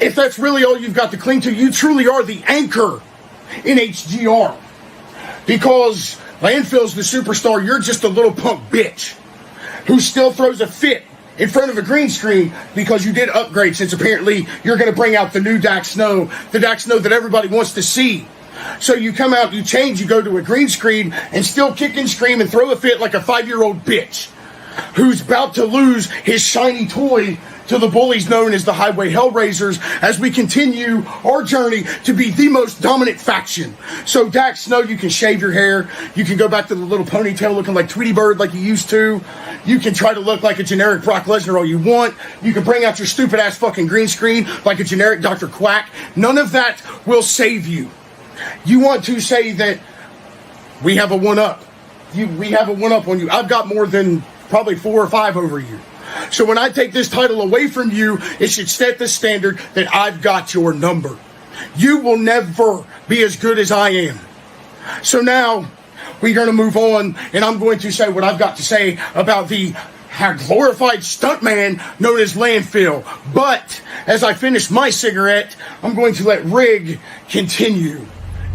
if that's really all you've got to cling to, you truly are the anchor in HGR. Because Landfill's the superstar, you're just a little punk bitch who still throws a fit in front of a green screen because you did upgrade, since apparently you're going to bring out the new Dax Snow, the Dax Snow that everybody wants to see. So you come out, you change, you go to a green screen and still kick and scream and throw a fit like a 5-year-old bitch who's about to lose his shiny toy to the bullies known as the Highway Hellraisers as we continue our journey to be the most dominant faction. So Dax Snow, you can shave your hair. You can go back to the little ponytail looking like Tweety Bird like you used to. You can try to look like a generic Brock Lesnar all you want. You can bring out your stupid ass fucking green screen like a generic Dr. Quack. None of that will save you. You want to say that we have a one-up. We have a one-up on you. I've got more than probably 4 or 5 over you. So when I take this title away from you, it should set the standard that I've got your number. You will never be as good as I am. So now we're going to move on, and I'm going to say what I've got to say about the glorified stuntman known as Landfill. But as I finish my cigarette, I'm going to let Rig continue.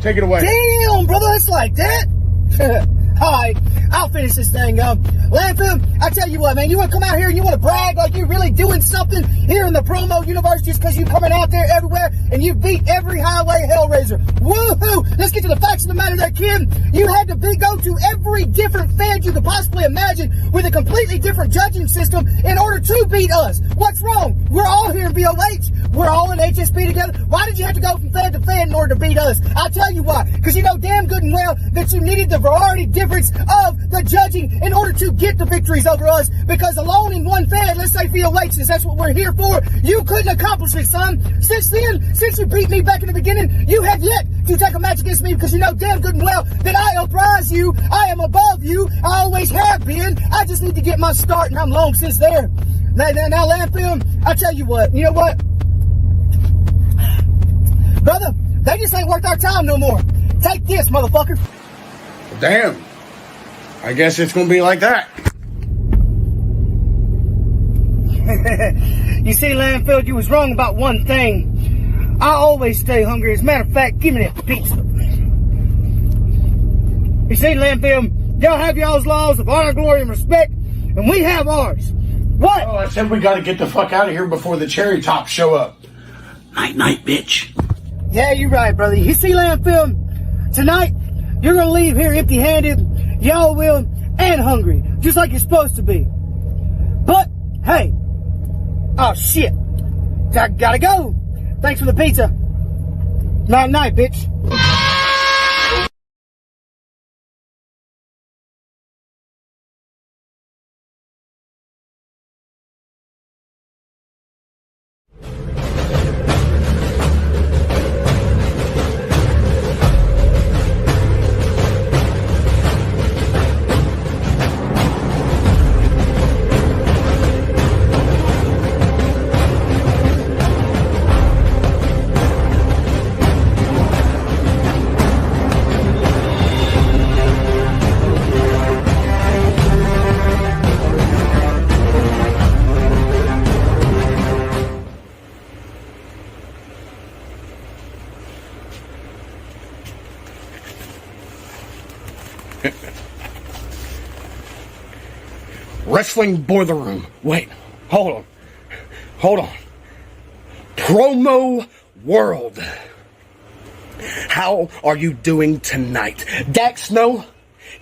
Take it away. Damn, brother, it's like that? Alright, I'll finish this thing up. Landfill, I tell you what, man, you want to come out here and you want to brag like you're really doing something here in the promo universe just because you're coming out there everywhere and you beat every highway Hellraiser. Woohoo! Let's get to the facts of the matter there, kid. You had to go to every different Fed you could possibly imagine with a completely different judging system in order to beat us. What's wrong? We're all here in VOH. We're all in HSP together. Why did you have to go from Fed to Fed in order to beat us? I'll tell you why. Because you know damn good and well that you needed the variety difference of the judging in order to get the victories over us, because alone in one Fed, let's say VOH, since that's what we're here for, you couldn't accomplish it, son. Since then, since you beat me back in the beginning, you have yet to take a match against me, because you know damn good and well that I uprise you, I am above you, I always have been. I just need to get my start, and I'm long since there. Now Landfill, I tell you what, you know what? Brother, they just ain't worth our time no more. Take this, motherfucker. Damn. I guess it's gonna be like that. You see, Landfield, you was wrong about one thing. I always stay hungry. As a matter of fact, give me that pizza. You see, Landfield, y'all have y'all's laws of honor, glory, and respect, and we have ours. What? Oh, I said we gotta get the fuck out of here before the cherry tops show up. Night, night, bitch. Yeah, you're right, brother. You see, Landfield, tonight, you're gonna leave here empty-handed, y'all will, and hungry, just like you're supposed to be. But, hey, oh shit, I gotta go. Thanks for the pizza. Night, night, bitch. Wrestling Boiler Room. Wait, hold on. Promo World. How are you doing tonight? Dax Snow,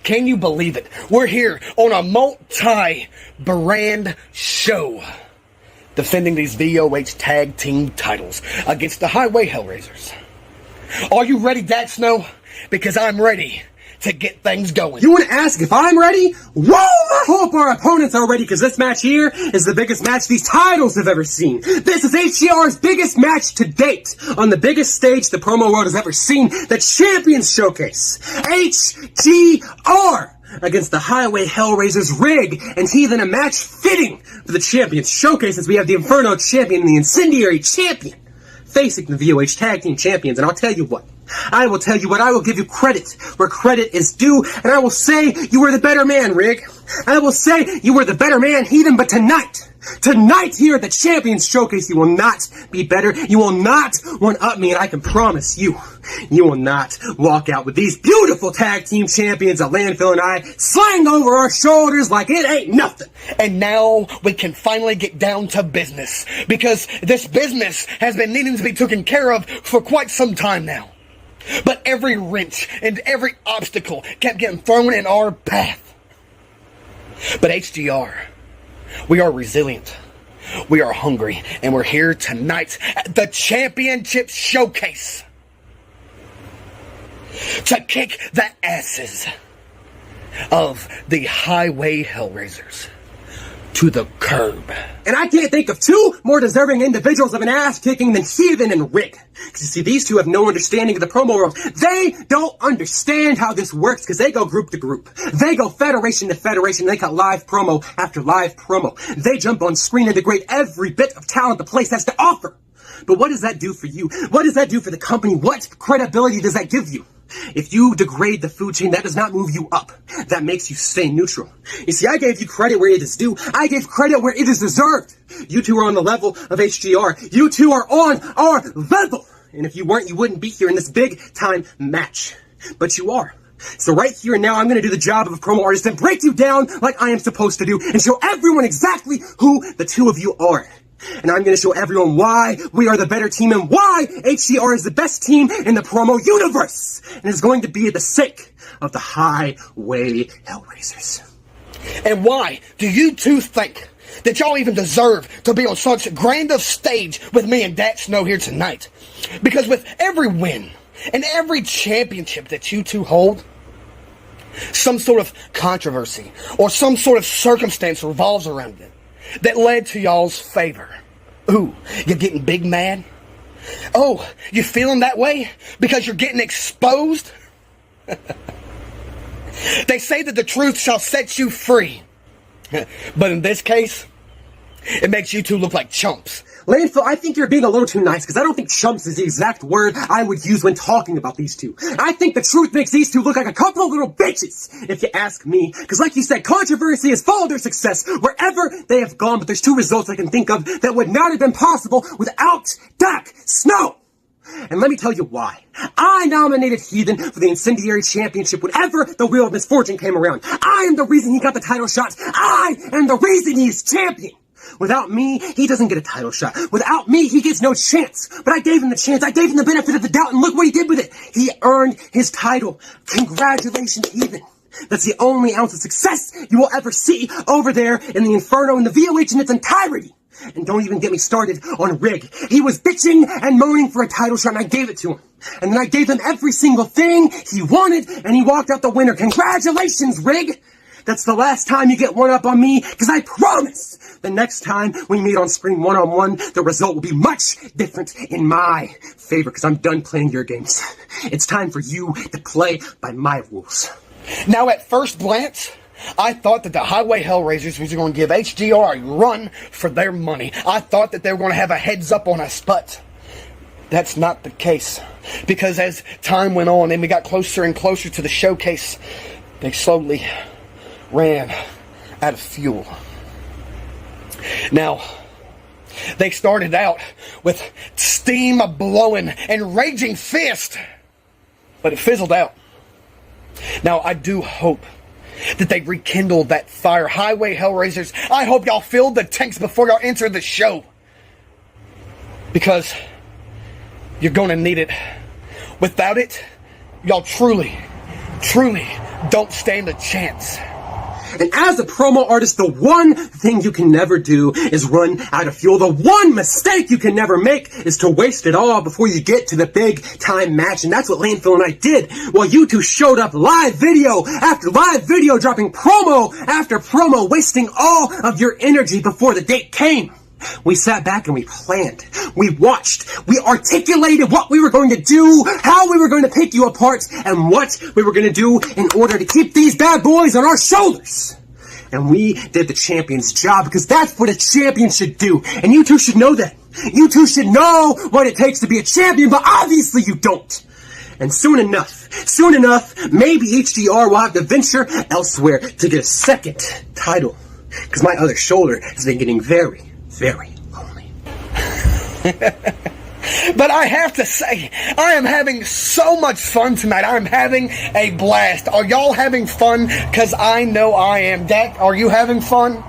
can you believe it? We're here on a multi-brand show defending these VOH tag team titles against the Highway Hellraisers. Are you ready, Dax Snow? Because I'm ready to get things going. You want to ask if I'm ready? Whoa! I hope our opponents are ready, because this match here is the biggest match these titles have ever seen. This is HGR's biggest match to date on the biggest stage the promo world has ever seen, the Champions Showcase. HGR against the Highway Hellraisers, Rig and Heathen, a match fitting for the Champions Showcase, as we have the Inferno Champion and the Incendiary Champion facing the VOH Tag Team Champions. And I'll tell you what, I will give you credit where credit is due, and I will say you were the better man, Rig. I will say you were the better man, Heathen, but tonight here at the Champions Showcase, you will not be better. You will not one-up me, and I can promise you will not walk out with these beautiful tag team champions of Landfill and I slang over our shoulders like it ain't nothing. And now we can finally get down to business, because this business has been needing to be taken care of for quite some time now. But every wrench and every obstacle kept getting thrown in our path. But HGR, we are resilient, we are hungry, and we're here tonight at the Championship Showcase to kick the asses of the Highway Hellraisers to the curb. And I can't think of two more deserving individuals of an ass-kicking than Heathen and Rick. Because you see, these two have no understanding of the promo world. They don't understand how this works, because they go group to group. They go federation to federation. They cut live promo after live promo. They jump on screen and degrade every bit of talent the place has to offer. But what does that do for you? What does that do for the company? What credibility does that give you? If you degrade the food chain, that does not move you up. That makes you stay neutral. You see, I gave you credit where it is due. I gave credit where it is deserved. You two are on the level of HGR. You two are on our level. And if you weren't, you wouldn't be here in this big-time match. But you are. So right here and now, I'm going to do the job of a promo artist and break you down like I am supposed to do and show everyone exactly who the two of you are. And I'm going to show everyone why we are the better team and why HCR is the best team in the promo universe. And it's going to be at the sake of the Highway Hellraisers. And why do you two think that y'all even deserve to be on such grand of stage with me and Dax Snow here tonight? Because with every win and every championship that you two hold, some sort of controversy or some sort of circumstance revolves around it that led to y'all's favor. Ooh, you're getting big mad? Oh, you feeling that way because you're getting exposed? They say that the truth shall set you free. But in this case, it makes you two look like chumps. Landfill, I think you're being a little too nice, because I don't think chumps is the exact word I would use when talking about these two. I think the truth makes these two look like a couple of little bitches, if you ask me. Because like you said, controversy has followed their success wherever they have gone, but there's two results I can think of that would not have been possible without Doc Snow. And let me tell you why. I nominated Heathen for the Incendiary Championship whenever the Wheel of Misfortune came around. I am the reason he got the title shot. I am the reason he is champion. Without me, he doesn't get a title shot. Without me, he gets no chance. But I gave him the chance. I gave him the benefit of the doubt, and look what he did with it. He earned his title. Congratulations, Heathen. That's the only ounce of success you will ever see over there in the Inferno and the VOH in its entirety. And don't even get me started on Rig. He was bitching and moaning for a title shot, and I gave it to him. And then I gave him every single thing he wanted, and he walked out the winner. Congratulations, Rig! That's the last time you get one up on me, because I promise the next time we meet on screen one-on-one, the result will be much different in my favor, because I'm done playing your games. It's time for you to play by my rules. Now, at first glance, I thought that the Highway Hellraisers was going to give HDR a run for their money. I thought that they were going to have a heads up on us, but that's not the case. Because as time went on and we got closer and closer to the showcase, they slowly ran out of fuel. Now, they started out with steam blowing and raging fist, but it fizzled out. Now, I do hope that they rekindled that fire. Highway Hellraisers, I hope y'all filled the tanks before y'all enter the show. Because you're going to need it. Without it, y'all truly don't stand a chance. And as a promo artist, the one thing you can never do is run out of fuel. The one mistake you can never make is to waste it all before you get to the big time match. And that's what Landfill and I did while you two showed up live video after live video, dropping promo after promo, wasting all of your energy before the date came. We sat back and we planned. We watched. We articulated what we were going to do, how we were going to pick you apart, and what we were going to do in order to keep these bad boys on our shoulders. And we did the champion's job, because that's what a champion should do. And you two should know that. You two should know what it takes to be a champion, but obviously you don't. And soon enough, maybe HDR will have to venture elsewhere to get a second title. Because my other shoulder has been getting very lonely. But I have to say, I am having so much fun tonight. I'm having a blast. Are y'all having fun? Because I know I am. Dak, are you having fun?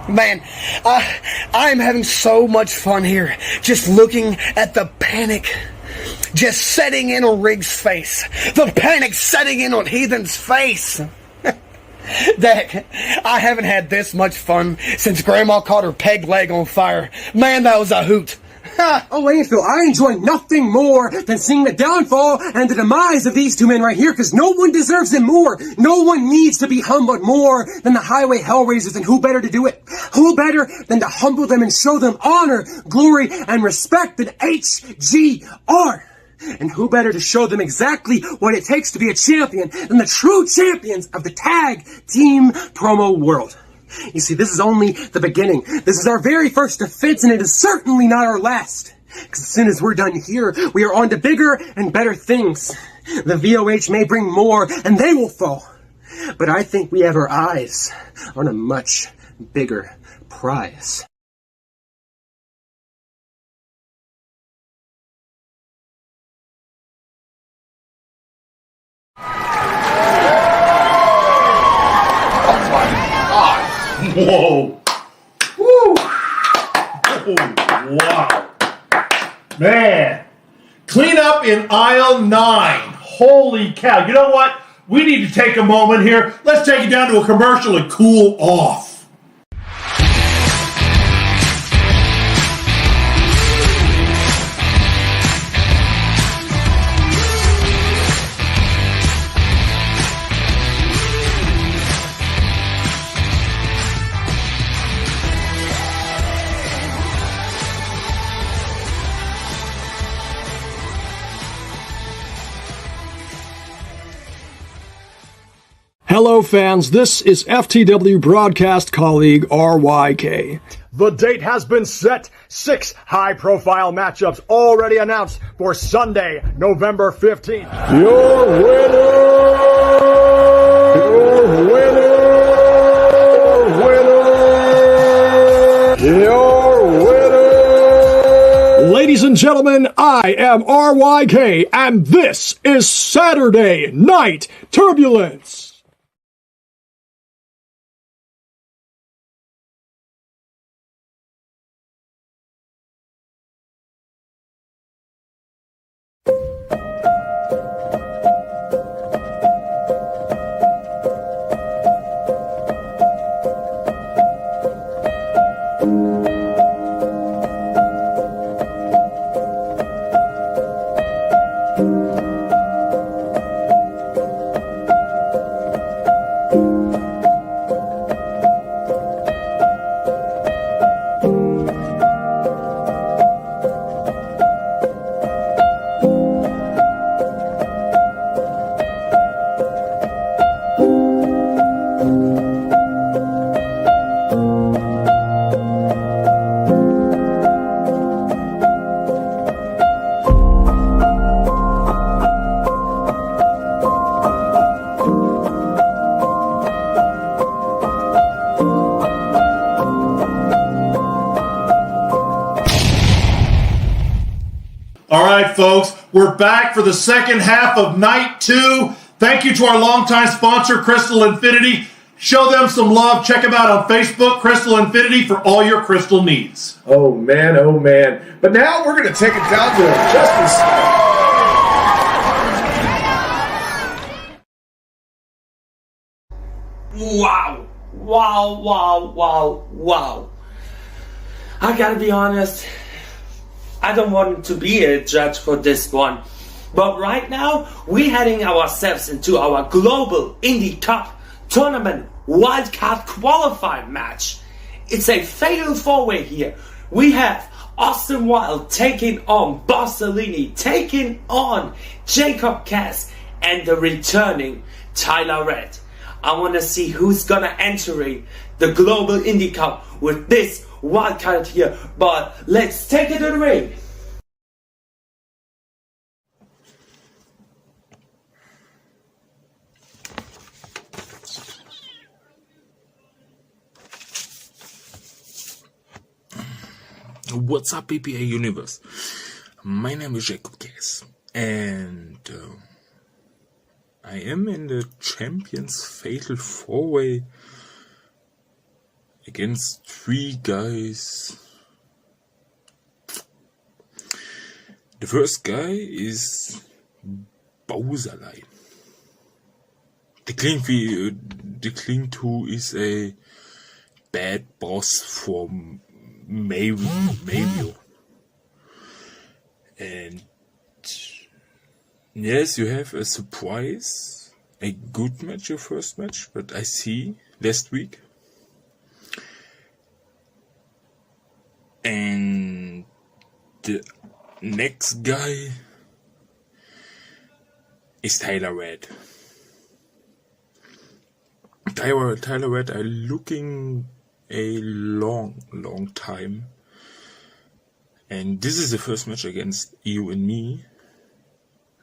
Man, I am having so much fun here. Just looking at the panic just setting in on Rig's face. The panic setting in on Heathen's face. Dak, I haven't had this much fun since Grandma caught her peg leg on fire. Man, that was a hoot. Oh, Landfill, I enjoy nothing more than seeing the downfall and the demise of these two men right here, because no one deserves them more. No one needs to be humbled more than the Highway Hellraisers, and who better to do it? Who better than to humble them and show them honor, glory, and respect than HGR? And who better to show them exactly what it takes to be a champion than the true champions of the tag team promo world? You see, this is only the beginning. This is our very first defense, and it is certainly not our last. Because as soon as we're done here, we are on to bigger and better things. The VOH may bring more, and they will fall. But I think we have our eyes on a much bigger prize. Whoa. Woo. Oh, wow. Man. Clean up in aisle 9. Holy cow. You know what? We need to take a moment here. Let's take it down to a commercial and cool off. Hello fans, this is FTW broadcast colleague RYK. The date has been set. 6 high-profile matchups already announced for Sunday, November 15th. Your winner. Ladies and gentlemen, I am RYK, and this is Saturday Night Turbulence. All right, folks, we're back for the second half of night 2. Thank you to our longtime sponsor, Crystal Infinity. Show them some love. Check them out on Facebook, Crystal Infinity, for all your crystal needs. Oh, man, oh, man. But now we're going to take it down to Justice. Wow. Wow, wow, wow, wow. I gotta be honest, I don't want to be a judge for this one. But right now, we're heading ourselves into our Global Indie Cup Tournament Wildcard Qualifying match. It's a fatal 4-way here. We have Austin Wilde taking on Borsellini, taking on Jacob Cass, and the returning Tyler Red. I want to see who's gonna entering the Global Indie Cup with this wildcard here. But let's take it to the ring. What's up, PPA Universe? My name is Jacob Cass, and I am in the Champions Fatal 4-Way against 3 guys. The first guy is Bowserlei. The Clean 2 is a bad boss from Mario. And yes, you have a surprise, a good match, your first match, but I see last week. And the next guy is Tyler Red. Tyler Red are looking a long time. And this is the first match against you and me.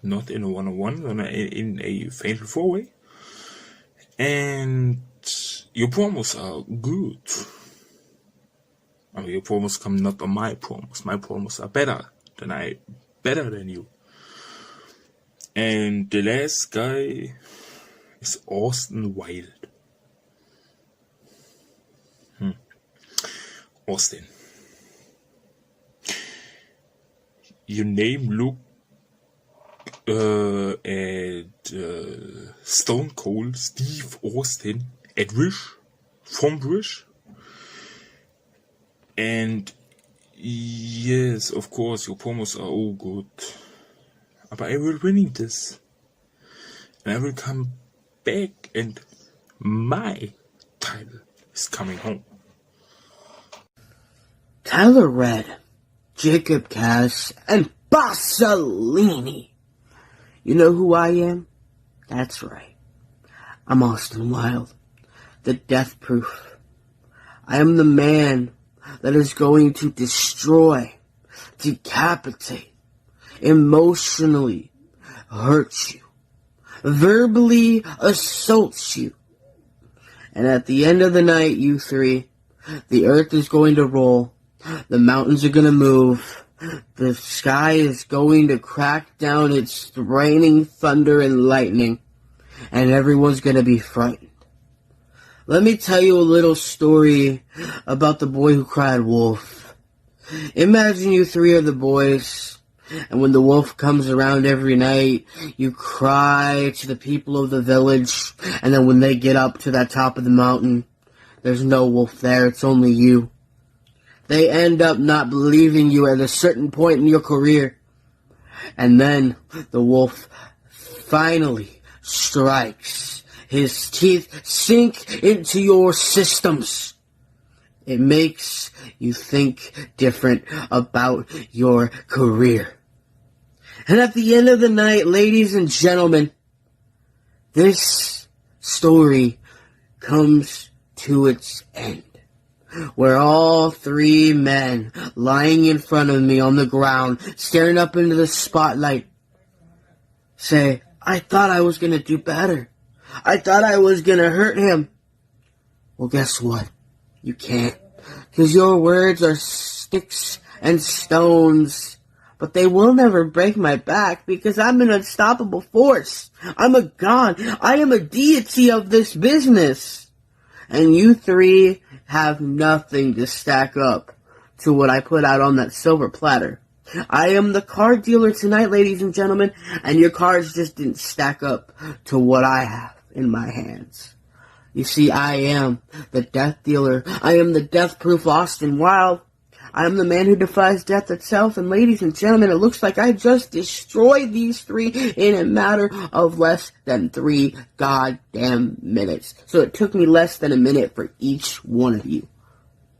Not in a 1-on-1, but in a fatal 4-way. And your promos are good. I mean, your promos come not on my promos. My promos are better than you. And the last guy is Austin Wilde. Austin. Your name look at Stone Cold Steve Austin at Wish, from Wish. And yes, of course, your promos are all good. But I will winning this. And I will come back and my title is coming home. Tyler Red, Jacob Cass, and Borsellini. You know who I am? That's right. I'm Austin Wilde, the Death Proof. I am the man that is going to destroy, decapitate, emotionally hurt you, verbally assault you. And at the end of the night, you three, the earth is going to roll, the mountains are going to move, the sky is going to crack down its raining thunder and lightning, and everyone's going to be frightened. Let me tell you a little story about the boy who cried wolf. Imagine you three are the boys, and when the wolf comes around every night, you cry to the people of the village, and then when they get up to that top of the mountain, there's no wolf there, it's only you. They end up not believing you at a certain point in your career, and then the wolf finally strikes. His teeth sink into your systems. It makes you think different about your career. And at the end of the night, ladies and gentlemen, this story comes to its end, where all three men lying in front of me on the ground, staring up into the spotlight, say, I thought I was going to do better. I thought I was going to hurt him. Well, guess what? You can't. Because your words are sticks and stones. But they will never break my back because I'm an unstoppable force. I'm a god. I am a deity of this business. And you three have nothing to stack up to what I put out on that silver platter. I am the card dealer tonight, ladies and gentlemen, and your cards just didn't stack up to what I have in my hands. You see, I am the death dealer. I am the death-proof Austin Wilde. I am the man who defies death itself, and ladies and gentlemen, it looks like I just destroyed these three in a matter of less than 3 goddamn minutes. So it took me less than a minute for each one of you.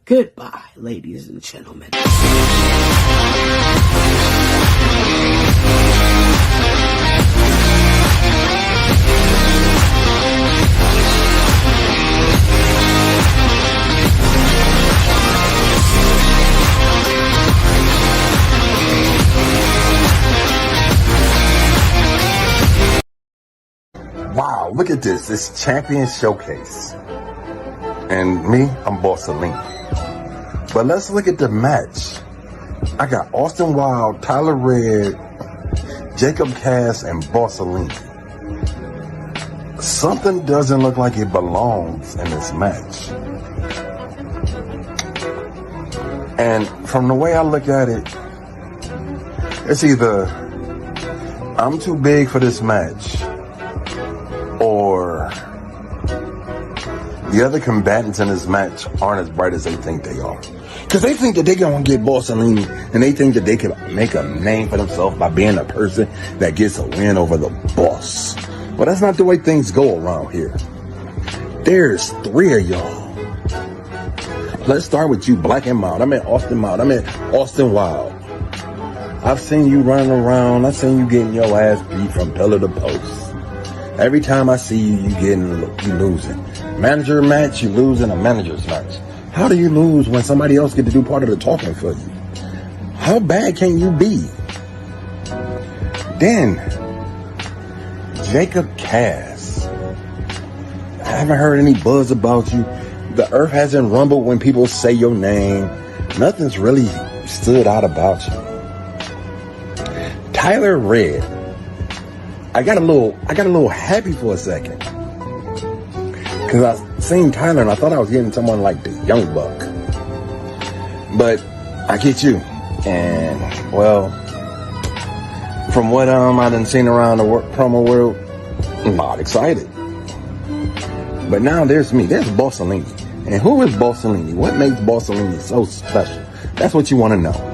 Goodbye, ladies and gentlemen. Wow, look at this. This champion showcase. And me, I'm Borsalini. But let's look at the match. I got Austin Wilde, Tyler Red, Jacob Cass, and Borsalini. Something doesn't look like it belongs in this match. And from the way I look at it, it's either I'm too big for this match, or the other combatants in this match aren't as bright as they think they are. Because they think that they're going to get Borsalini, and they think that they can make a name for themselves by being the person that gets a win over the boss. But that's not the way things go around here. There's 3 of y'all. Let's start with you, Black and Mild. I mean Austin Mild. I mean Austin Wilde. I've seen you running around. I've seen you getting your ass beat from pillar to post. Every time I see you, you losing. Manager match, you losing a manager's match. How do you lose when somebody else get to do part of the talking for you? How bad can you be? Then, Jacob Cass. I haven't heard any buzz about you. The earth hasn't rumbled when people say your name. Nothing's really stood out about you. Tyler Red. I got a little happy for a second. Cause I seen Tyler and I thought I was getting someone like the Young Buck. But I get you. And well, from what I done seen around the promo world, I'm not excited. But now there's me. There's Borsalini. And who is Borsalini? What makes Borsalini so special? That's what you want to know.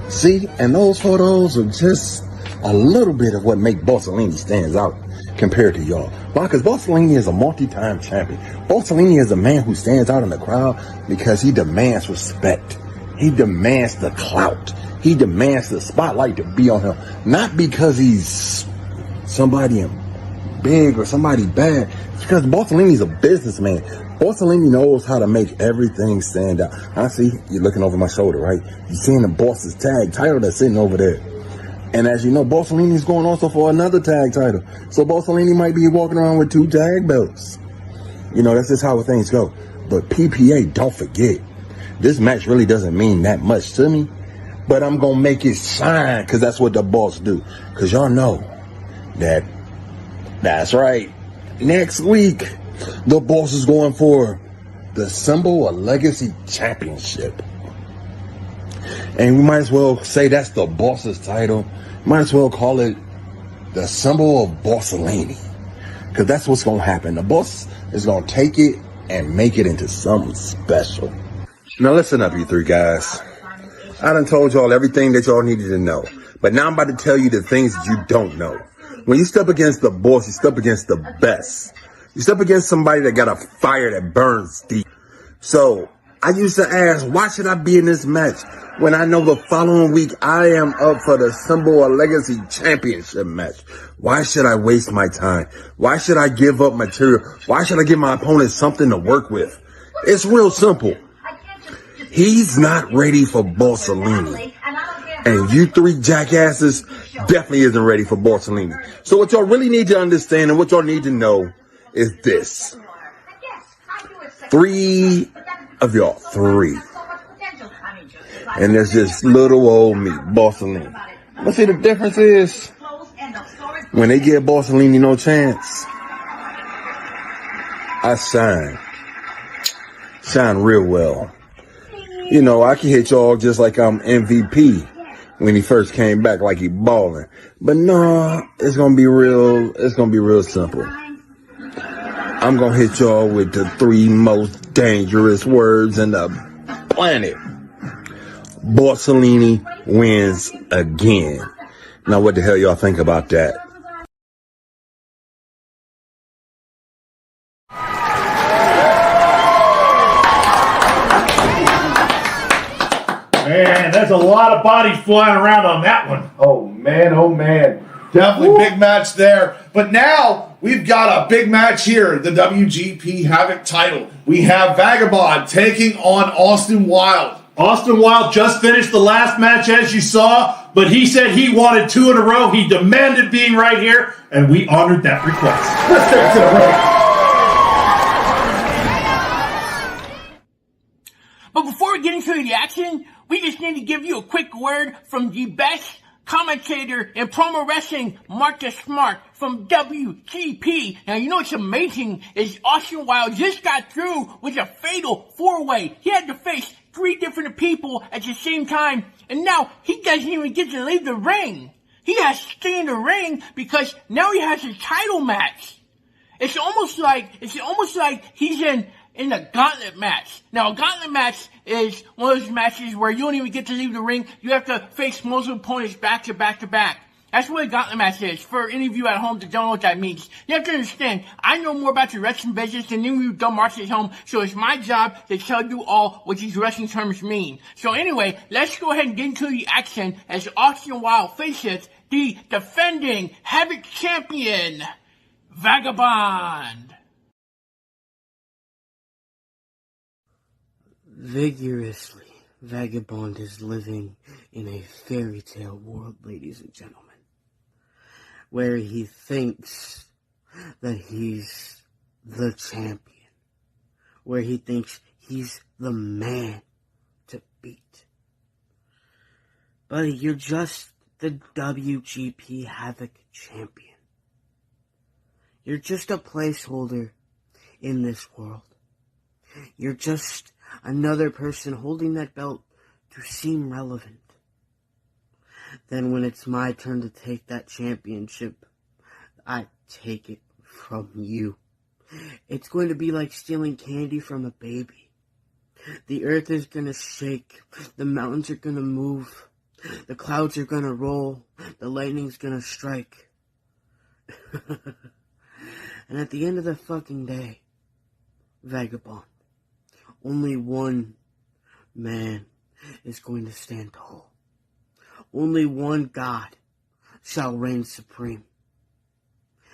See, and those photos are just a little bit of what make Borsellini stands out compared to y'all. Why? Because Borsellini is a multi-time champion. Borsellini is a man who stands out in the crowd because he demands respect. He demands the clout. He demands the spotlight to be on him. Not because he's somebody big or somebody bad. It's because Borsellini's a businessman. Borsellini knows how to make everything stand out. I see you're looking over my shoulder, right? You're seeing the boss's tag title that's sitting over there. And as you know, Borsellini's going also for another tag title. So Borsellini might be walking around with 2 tag belts. You know, that's just how things go. But PPA, don't forget, this match really doesn't mean that much to me. But I'm going to make it shine because that's what the boss do. Because y'all know that's right. Next week, the boss is going for the Symbol of Legacy Championship. And we might as well say that's the boss's title. Might as well call it the Symbol of Borsellini. Because that's what's going to happen. The boss is going to take it and make it into something special. Now listen up, you 3 guys. I done told y'all everything that y'all needed to know. But now I'm about to tell you the things that you don't know. When you step against the boss, you step against the best. You step against somebody that got a fire that burns deep. So I used to ask, why should I be in this match when I know the following week I am up for the Symbol of Legacy Championship match? Why should I waste my time? Why should I give up material? Why should I give my opponent something to work with? It's real simple. He's not ready for Borsellini. And you 3 jackasses definitely isn't ready for Borsellini. So what y'all really need to understand and what y'all need to know is this. 3 of y'all, 3. And there's this little old me, Borsellini. But see, the difference is, when they give Borsellini no chance, I shine real well. You know, I can hit y'all just like I'm MVP when he first came back, like he balling. But no, it's gonna be real simple. I'm gonna hit y'all with the 3 most dangerous words in the planet. Borsellini wins again. Now, what the hell y'all think about that? Man, there's a lot of bodies flying around on that one. Oh, man. Definitely big match there. But now we've got a big match here, the WGP Havoc title. We have Vagabond taking on Austin Wilde. Austin Wilde just finished the last match, as you saw, but he said he wanted 2 in a row. He demanded being right here, and we honored that request. Let's take it to the break. But before we get into the action, we just need to give you a quick word from the best commentator in promo wrestling, Marcus Smart from WGP. Now, you know what's amazing is Austin Wilde just got through with a fatal 4-way. He had to face 3 different people at the same time, and now he doesn't even get to leave the ring. He has to stay in the ring because now he has a title match. It's almost like he's in a gauntlet match. Now, a gauntlet match is one of those matches where you don't even get to leave the ring. You have to face multiple opponents back to back to back. That's what a gauntlet match is. For any of you at home that don't know what that means, you have to understand, I know more about the wrestling business than any of you dumb marks at home, so it's my job to tell you all what these wrestling terms mean. So anyway, let's go ahead and get into the action as Austin Wilde faces the defending Havoc champion, Vagabond. Vigorously, Vagabond is living in a fairy tale world, ladies and gentlemen, where he thinks that he's the champion, where he thinks he's the man to beat. Buddy, you're just the WGP Havoc champion. You're just a placeholder in this world. You're just another person holding that belt to seem relevant. Then when it's my turn to take that championship, I take it from you. It's going to be like stealing candy from a baby. The earth is going to shake. The mountains are going to move. The clouds are gonna roll. The lightning's gonna strike. And at the end of the fucking day, Vagabond, only one man is going to stand tall. Only one God shall reign supreme.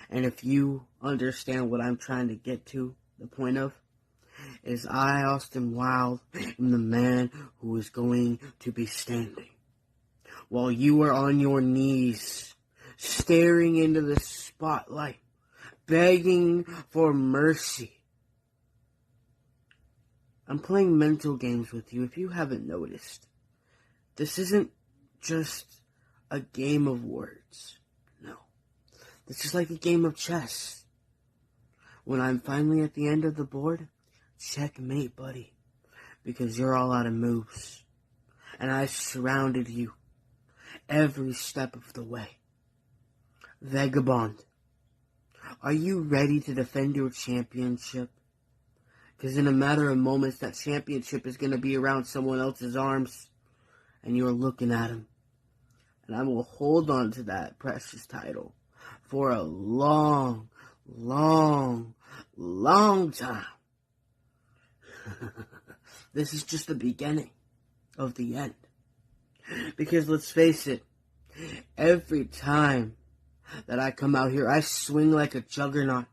And if you understand what I'm trying to get to, the point of, is I, Austin Wilde, am the man who is going to be standing. While you are on your knees, staring into the spotlight, begging for mercy. I'm playing mental games with you if you haven't noticed. This isn't just a game of words. No. This is like a game of chess. When I'm finally at the end of the board, checkmate, buddy. Because you're all out of moves. And I surrounded you every step of the way. Vagabond, are you ready to defend your championship? Because in a matter of moments, that championship is going to be around someone else's arms. And you're looking at him. And I will hold on to that precious title for a long, long, long time. This is just the beginning of the end. Because let's face it, every time that I come out here, I swing like a juggernaut.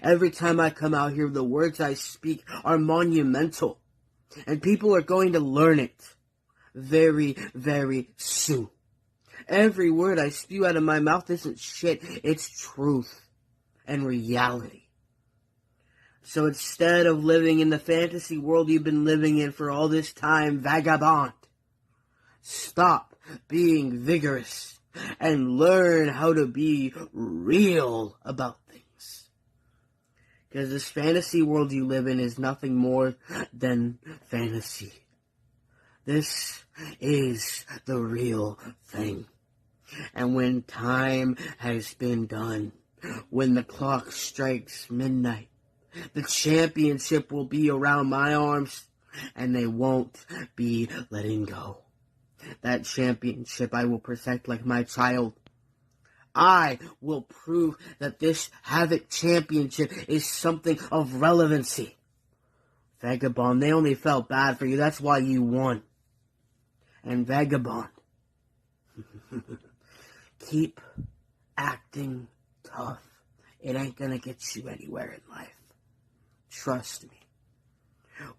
Every time I come out here, the words I speak are monumental. And people are going to learn it very, very soon. Every word I spew out of my mouth isn't shit. It's truth and reality. So instead of living in the fantasy world you've been living in for all this time, Vagabond, stop being vigorous and learn how to be real about things. Because this fantasy world you live in is nothing more than fantasy. This is the real thing. And when time has been done, when the clock strikes midnight, the championship will be around my arms, and they won't be letting go. That championship I will protect like my child. I will prove that this Havoc championship is something of relevancy. Vagabond, they only felt bad for you. That's why you won. And Vagabond, keep acting tough. It ain't gonna get you anywhere in life. Trust me.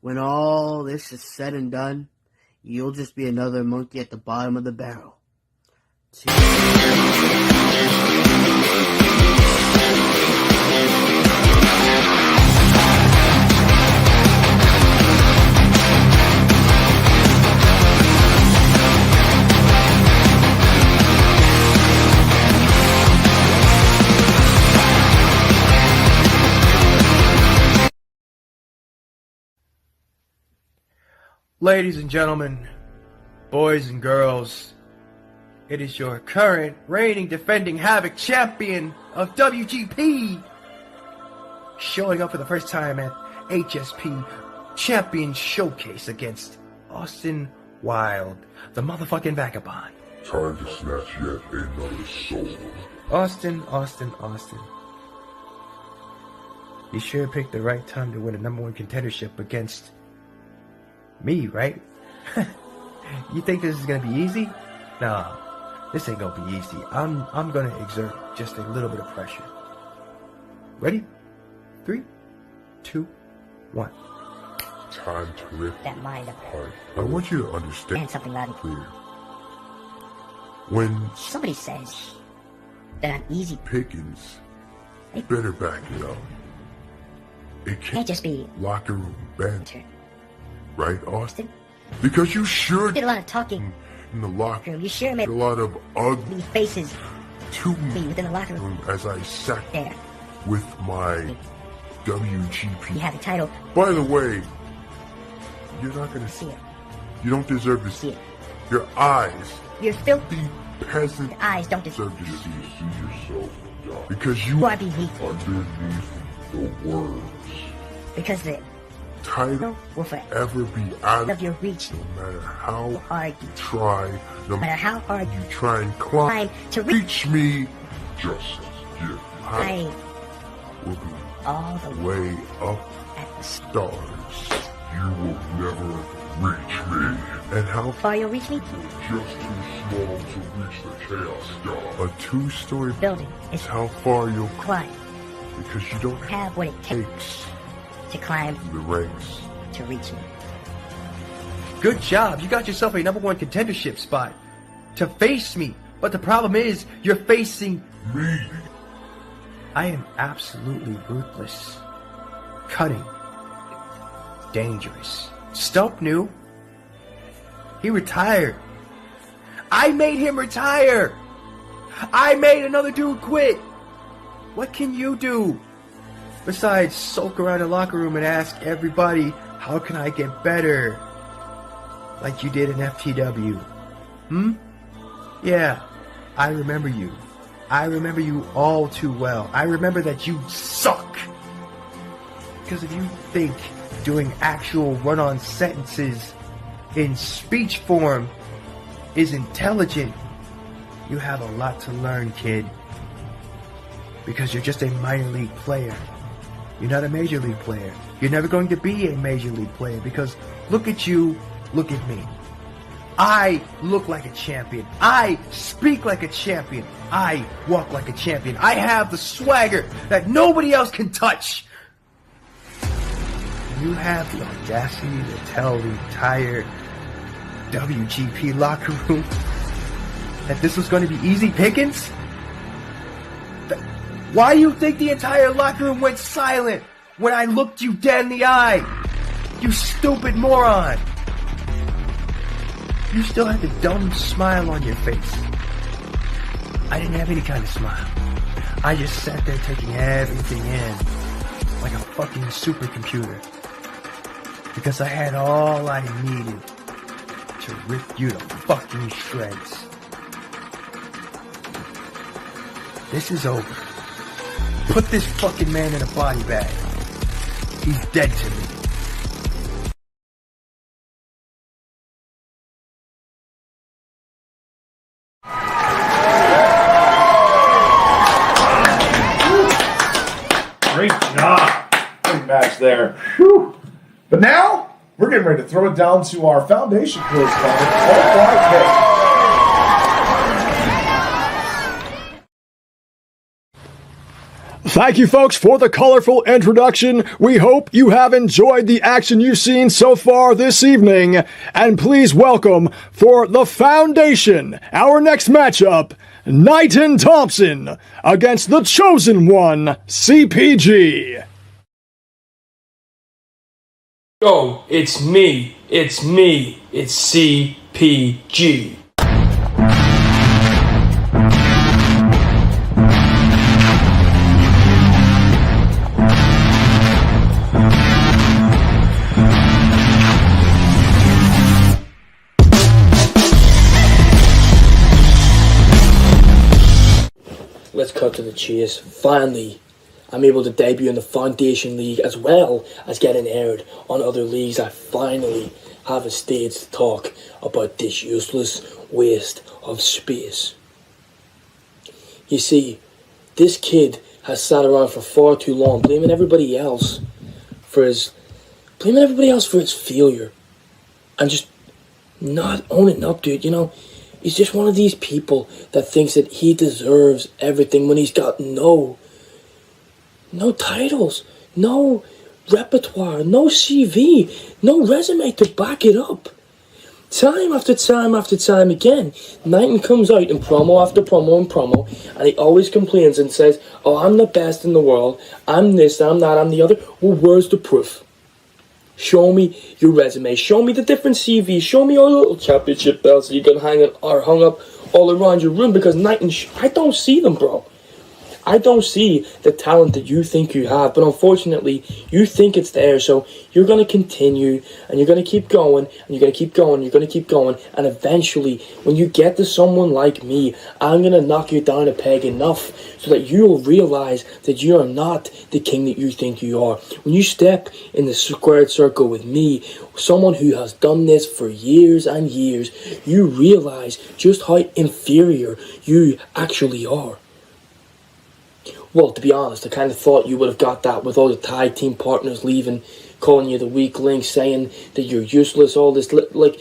When all this is said and done, you'll just be another monkey at the bottom of the barrel. Ladies and gentlemen, boys and girls, it is your current reigning defending Havoc champion of WGP, showing up for the first time at HSP Champion Showcase against Austin Wilde, the motherfucking Vagabond. Time to snatch yet another soul. Austin. You sure picked the right time to win a #1 contendership against me, right? You think this is gonna be easy? No, this ain't gonna be easy. I'm gonna exert just a little bit of pressure. Ready? 3, 2, 1. Time to rip that mind apart. I want you to understand and something loud and clear. When somebody says that I'm easy pickings, you better back it up. It can't just be locker room banter. Right, Austin? Because you sure did a lot of talking in the locker room. You sure made a lot of ugly faces to me within the locker room as I sat there with my WGP. You have the title. By the way, you're not going to see it. You don't deserve to see it. Your eyes. Your filthy peasant eyes don't deserve to see yourself. Because you are beneath underneath the words. Because title will forever ever be out of your reach. no matter how hard you try, no matter how hard you try and climb to reach me, just give I will be all the way up at the stars. You will never reach me. And how far you'll reach me? just too small to reach the chaos star. A two-story building is how far you'll climb because you don't have what it takes to climb the ranks to reach me. Good job. You got yourself a number one contendership spot to face me. But the problem is, you're facing me. I am absolutely ruthless, cutting, dangerous. Stump knew. He retired. I made him retire. I made another dude quit. What can you do besides sulk around the locker room and ask everybody, how can I get better? Like you did in FTW. Yeah, I remember you. I remember you all too well. I remember that you suck. Because if you think doing actual run-on sentences in speech form is intelligent, you have a lot to learn, kid. Because you're just a minor league player. You're not a major league player. You're never going to be a major league player because look at you, look at me. I look like a champion. I speak like a champion. I walk like a champion. I have the swagger that nobody else can touch. You have the audacity to tell the entire WGP locker room that this was going to be easy pickings? Why do you think the entire locker room went silent when I looked you dead in the eye? You stupid moron. You still had the dumb smile on your face. I didn't have any kind of smile. I just sat there taking everything in like a fucking supercomputer. Because I had all I needed to rip you to fucking shreds. This is over. Put this fucking man in a body bag. He's dead to me. Great job. Great match there. Whew. But now, we're getting ready to throw it down to our foundation correspondent, Paul. Thank you, folks, for the colorful introduction. We hope you have enjoyed the action you've seen so far this evening. And please welcome, for the Foundation, our next matchup, Knight and Thompson against the Chosen One, CPG. Oh, it's me, it's CPG. Let's cut to the chase. Finally, I'm able to debut in the Foundation League as well as getting aired on other leagues. I finally have a stage to talk about this useless waste of space. You see, this kid has sat around for far too long, blaming everybody else for his failure, and just not owning up to it. You know, he's just one of these people that thinks that he deserves everything when he's got no titles, no repertoire, no CV, no resume to back it up. Time after time after time again, Knighton comes out in promo after promo and promo, and he always complains and says, oh, I'm the best in the world, I'm this, I'm that, I'm the other. Well, where's the proof? Show me your resume, show me the different CVs, show me all the little championship belts that you got hung up all around your room, because Knighton, I don't see them, bro. I don't see the talent that you think you have, but unfortunately, you think it's there, so you're going to continue, and you're going to keep going, and you're going to keep going, you're going to keep going, and eventually, when you get to someone like me, I'm going to knock you down a peg enough so that you'll realize that you are not the king that you think you are. When you step in the squared circle with me, someone who has done this for years and years, you realize just how inferior you actually are. Well, to be honest, I kind of thought you would have got that with all the tag team partners leaving, calling you the weak link, saying that you're useless, all this. Like,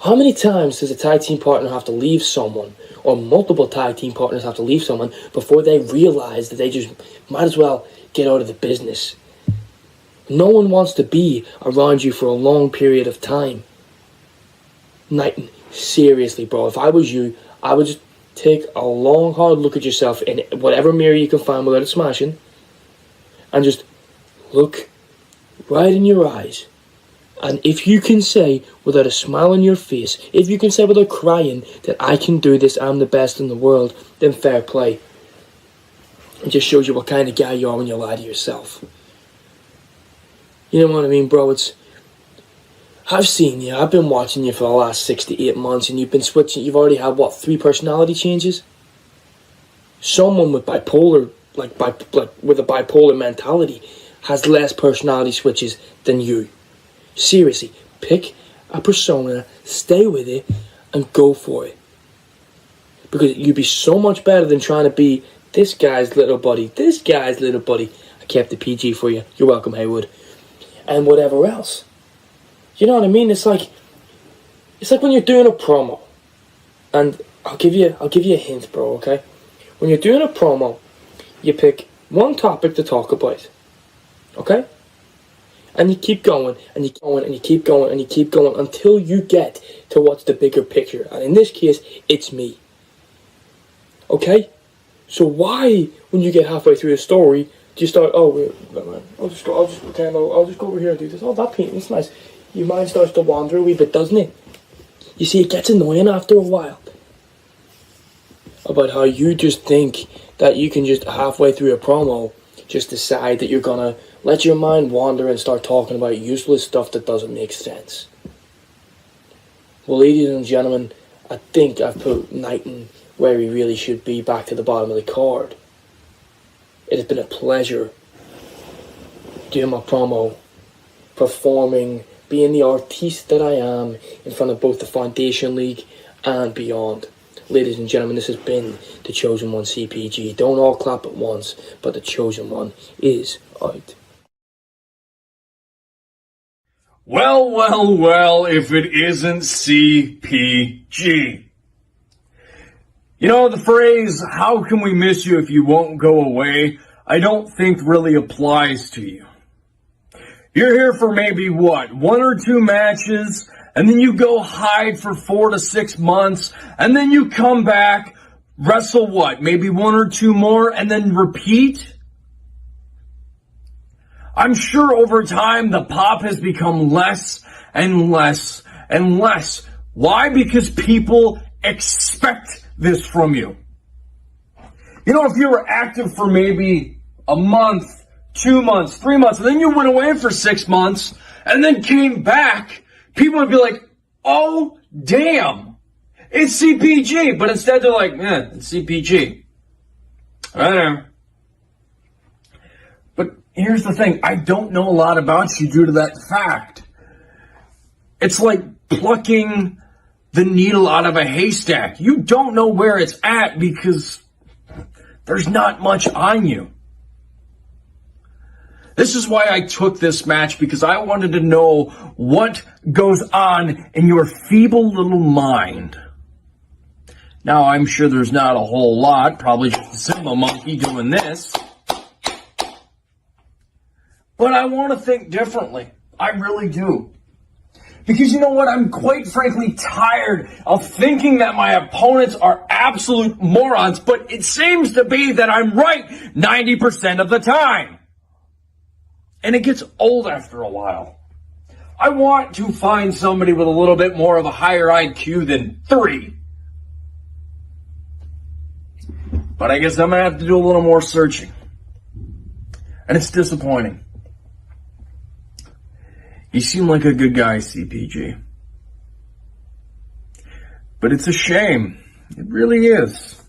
how many times does a tag team partner have to leave someone, or multiple tag team partners have to leave someone, before they realize that they just might as well get out of the business? No one wants to be around you for a long period of time. Knighton, seriously, bro, if I was you, I would just take a long, hard look at yourself in whatever mirror you can find without it smashing, and just look right in your eyes. And if you can say without a smile on your face, if you can say without crying that I can do this, I'm the best in the world, then fair play. It just shows you what kind of guy you are when you lie to yourself. You know what I mean, bro? I've seen you. I've been watching you for the last 6 to 8 months, and you've been switching. You've already had, 3 personality changes? Someone with bipolar, with a bipolar mentality, has less personality switches than you. Seriously, pick a persona, stay with it, and go for it. Because you'd be so much better than trying to be this guy's little buddy. This guy's little buddy. I kept the PG for you. You're welcome, Haywood. And whatever else. You know what I mean? It's like when you're doing a promo, and I'll give you a hint, bro. Okay, when you're doing a promo, you pick one topic to talk about, okay, and you keep going, and you keep going, and you keep going, and you keep going until you get to what's the bigger picture. And in this case, it's me. Okay, so why, when you get halfway through the story, do you start? Oh wait, man, I'll just go over here and do this. Oh, that painting is nice. Your mind starts to wander a wee bit, doesn't it? You see, it gets annoying after a while. About how you just think that you can just halfway through a promo just decide that you're gonna let your mind wander and start talking about useless stuff that doesn't make sense. Well, ladies and gentlemen, I think I've put Knighton where he really should be, back to the bottom of the card. It has been a pleasure doing my promo, performing, being the artiste that I am in front of both the Foundation League and beyond. Ladies and gentlemen, this has been the Chosen One CPG. Don't all clap at once, but the Chosen One is out. Well, if it isn't CPG. You know, the phrase, how can we miss you if you won't go away, I don't think really applies to you. You're here for maybe 1 or 2 matches, and then you go hide for 4 to 6 months, and then you come back, wrestle maybe 1 or 2 more, and then repeat? I'm sure over time the pop has become less and less and less. Why? Because people expect this from you. You know, if you were active for maybe a month, 2 months, 3 months, and then you went away for 6 months, and then came back, people would be like, oh, damn, it's CPG. But instead they're like, it's CPG. I know. But here's the thing. I don't know a lot about you due to that fact. It's like plucking the needle out of a haystack. You don't know where it's at because there's not much on you. This is why I took this match, because I wanted to know what goes on in your feeble little mind. Now, I'm sure there's not a whole lot, probably just a simple monkey doing this. But I want to think differently. I really do. Because you know what? I'm quite frankly tired of thinking that my opponents are absolute morons, but it seems to be that I'm right 90% of the time. And it gets old after a while. I want to find somebody with a little bit more of a higher IQ than 3. But I guess I'm going to have to do a little more searching. And it's disappointing. You seem like a good guy, CPG. But it's a shame. It really is.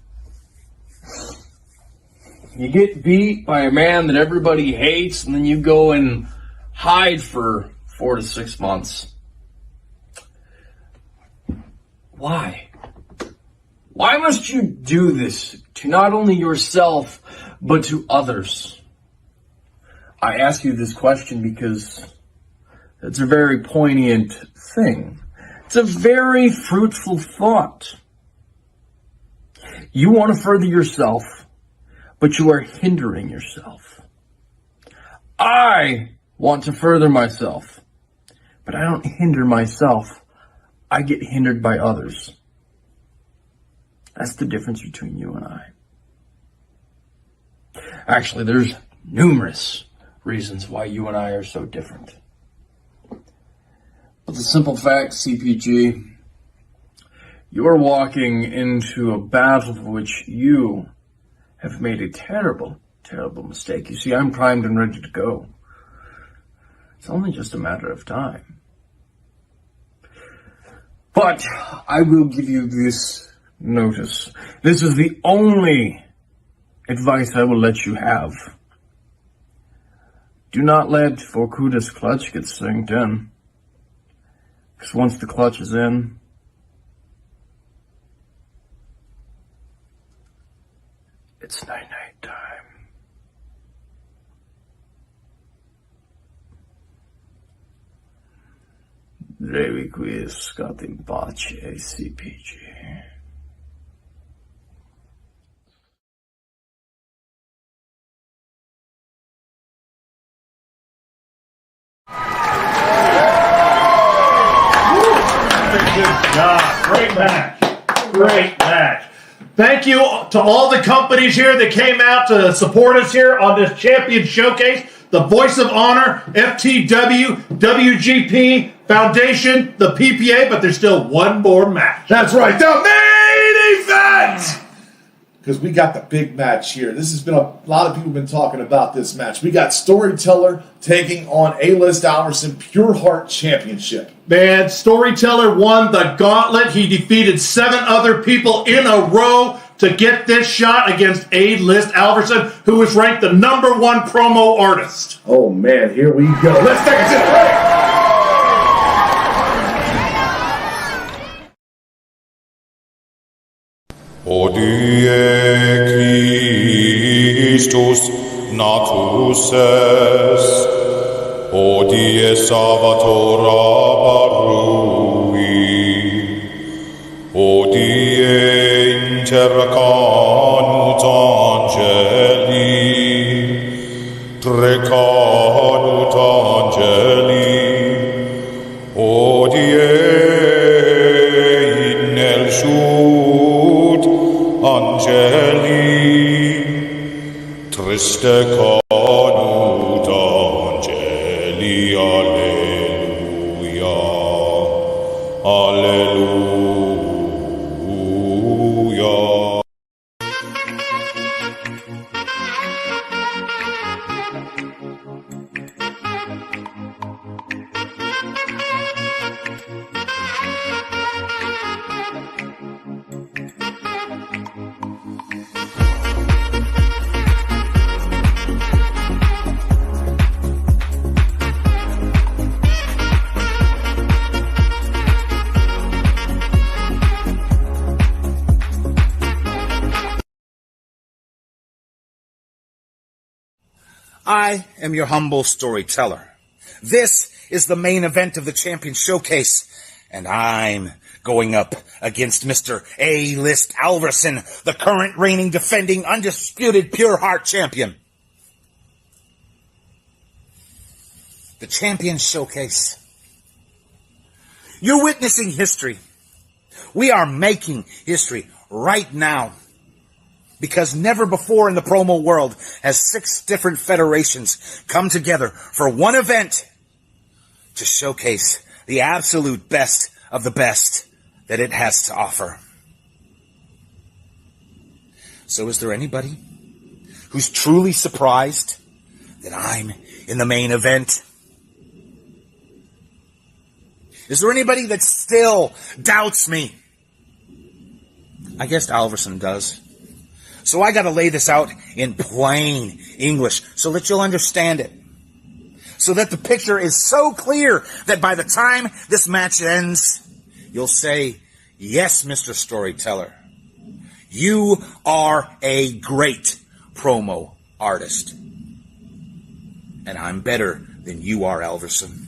You get beat by a man that everybody hates, and then you go and hide for 4 to 6 months. Why? Why must you do this to not only yourself, but to others? I ask you this question because it's a very poignant thing. It's a very fruitful thought. You want to further yourself, but you are hindering yourself. I want to further myself, but I don't hinder myself. I get hindered by others. That's the difference between you and I. Actually, there's numerous reasons why you and I are so different. But the simple fact, CPG, you're walking into a battle for which you have made a terrible, terrible mistake. You see, I'm primed and ready to go. It's only just a matter of time. But I will give you this notice. This is the only advice I will let you have. Do not let Vorkuda's clutch get synced in. Because once the clutch is in, it's night-night time. Drevi qui è scatta in pace, CPG. Good job. Great match. Great match. Thank you to all the companies here that came out to support us here on this champion showcase. The Voice of Honor, FTW, WGP, Foundation, the PPA, but there's still one more match. That's right, the main event! Because we got the big match here. This has been a lot of people have been talking about this match. We got Storyteller taking on A-List Alverson Pure Heart Championship. Man, Storyteller won the gauntlet. He defeated 7 other people in a row to get this shot against A-List Alverson, who was ranked the #1 promo artist. Oh man, here we go. Let's take it to the break. Hodie Christus natus est, hodie Salvatora barui, hodie intercanut angeli, precanut angeli, hodie in elsut angeli, triste canut angeli, alleluia, alleluia. I am your humble storyteller. This is the main event of the Champion Showcase, and I'm going up against Mr. A-List Alverson, the current reigning, defending, undisputed Pure Heart Champion. The Champion Showcase. You're witnessing history. We are making history right now. Because never before in the promo world has 6 different federations come together for one event to showcase the absolute best of the best that it has to offer. So is there anybody who's truly surprised that I'm in the main event? Is there anybody that still doubts me? I guess Alverson does. So I gotta lay this out in plain English so that you'll understand it. So that the picture is so clear that by the time this match ends, you'll say, yes, Mr. Storyteller, you are a great promo artist. And I'm better than you are, Alverson.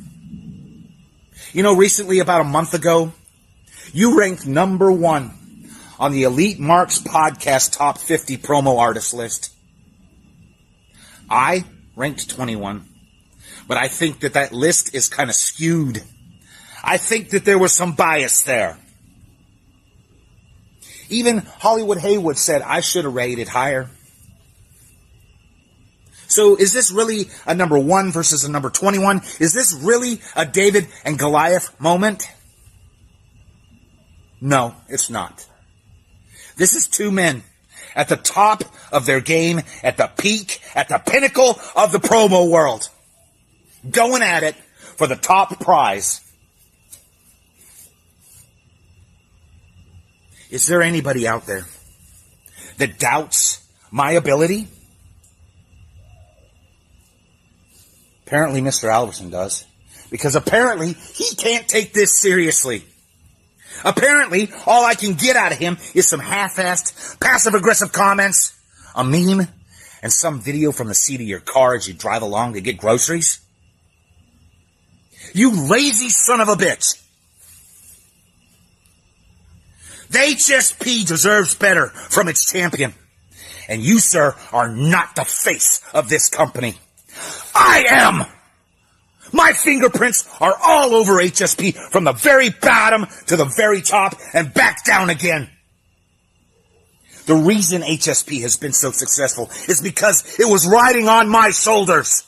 You know, recently, about a month ago, you ranked number 1 on the Elite Marks podcast top 50 promo artist list. I ranked 21, but I think that list is kind of skewed. I think that there was some bias there. Even Hollywood Haywood said I should have rated higher. So is this really a number 1 versus a number 21? Is this really a David and Goliath moment? No, it's not. This is 2 men at the top of their game, at the peak, at the pinnacle of the promo world, going at it for the top prize. Is there anybody out there that doubts my ability? Apparently Mr. Alverson does, because apparently he can't take this seriously. Apparently, all I can get out of him is some half-assed, passive-aggressive comments, a meme, and some video from the seat of your car as you drive along to get groceries. You lazy son of a bitch! The HSP deserves better from its champion. And you, sir, are not the face of this company. I am! My fingerprints are all over HSP from the very bottom to the very top and back down again. The reason HSP has been so successful is because it was riding on my shoulders.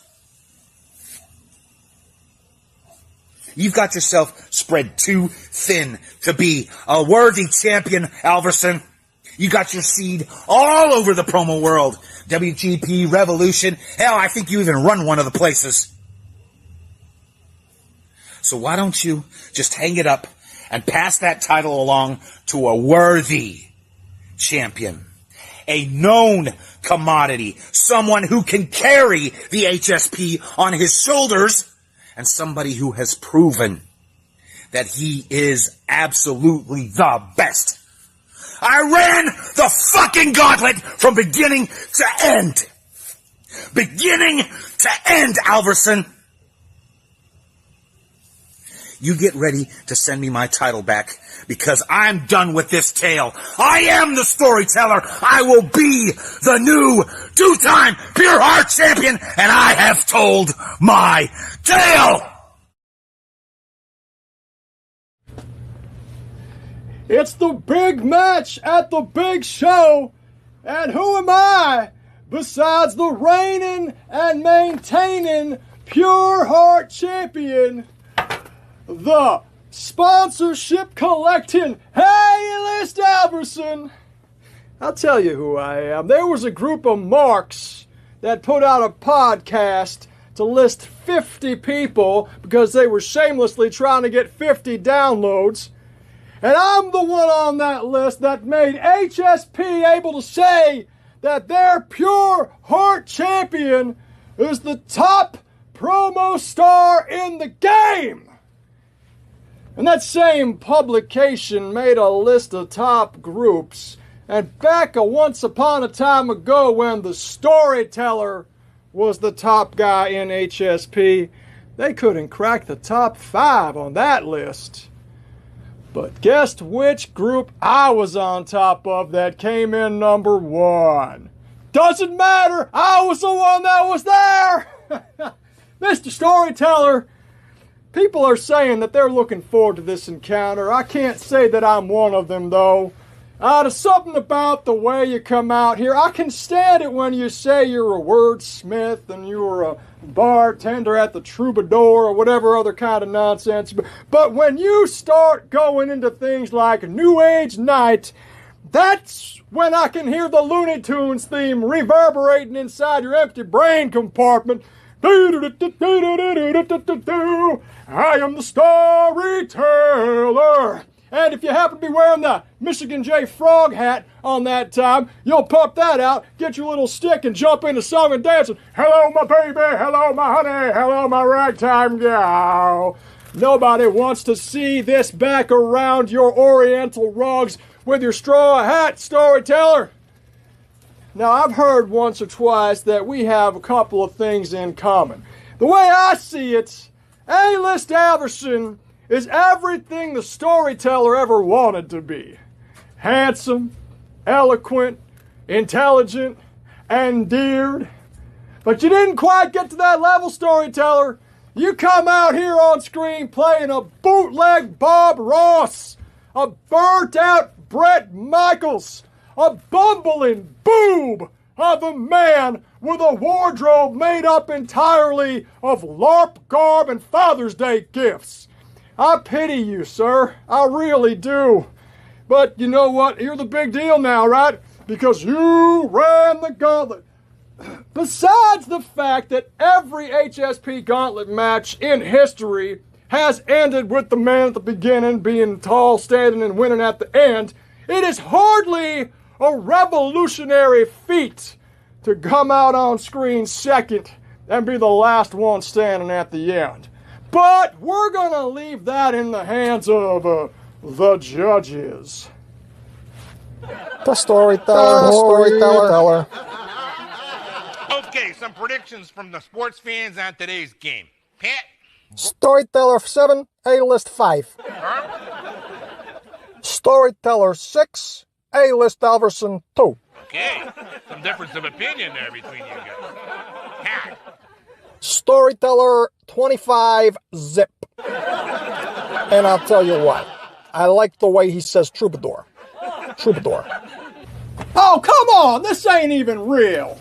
You've got yourself spread too thin to be a worthy champion, Alverson. You got your seed all over the promo world. WGP, Revolution. Hell, I think you even run one of the places. So why don't you just hang it up and pass that title along to a worthy champion, a known commodity, someone who can carry the HSP on his shoulders, and somebody who has proven that he is absolutely the best. I ran the fucking gauntlet from beginning to end. Beginning to end, Alverson. You get ready to send me my title back, because I'm done with this tale. I am the storyteller. I will be the new 2-time Pure Heart champion, and I have told my tale. It's the big match at the big show, and who am I besides the reigning and maintaining Pure Heart champion, the sponsorship collecting A-list Alverson? I'll tell you who I am. There was a group of marks that put out a podcast to list 50 people because they were shamelessly trying to get 50 downloads. And I'm the one on that list that made HSP able to say that their Pure Heart champion is the top promo star in the game. And that same publication made a list of top groups. And back once upon a time ago when the storyteller was the top guy in HSP, they couldn't crack the top 5 on that list. But guess which group I was on top of that came in number 1? Doesn't matter, I was the one that was there! Mr. Storyteller, people are saying that they're looking forward to this encounter. I can't say that I'm one of them, though. There's something about the way you come out here. I can stand it when you say you're a wordsmith and you're a bartender at the Troubadour or whatever other kind of nonsense. But when you start going into things like New Age Night, That's when I can hear the Looney Tunes theme reverberating inside your empty brain compartment. I am the storyteller. And if you happen to be wearing the Michigan J Frog hat on that time, you'll pop that out, get your little stick, and jump into song and dancing. Hello, my baby. Hello, my honey. Hello, my ragtime gal. Nobody wants to see this back around your oriental rugs with your straw hat, storyteller. Now, I've heard once or twice that we have a couple of things in common. The way I see it, A-list Alverson is everything the storyteller ever wanted to be. Handsome, eloquent, intelligent, endeared. But you didn't quite get to that level, storyteller. You come out here on screen playing a bootleg Bob Ross, a burnt-out Bret Michaels, a bumbling boob of a man with a wardrobe made up entirely of LARP garb and Father's Day gifts. I pity you, sir. I really do. But you know what? You're the big deal now, right? Because you ran the gauntlet. Besides the fact that every HSP gauntlet match in history has ended with the man at the beginning being tall, standing, and winning at the end, it is hardly a revolutionary feat to come out on screen second and be the last one standing at the end. But we're going to leave that in the hands of the judges. The storyteller. Okay, some predictions from the sports fans on today's game. Pat? Storyteller 7, A-list 5. Storyteller 6, A-list Alverson 2. Okay, some difference of opinion there between you guys. Pat? Storyteller 25, Zip. And I'll tell you what, I like the way he says troubadour. Troubadour. Oh, come on! This ain't even real!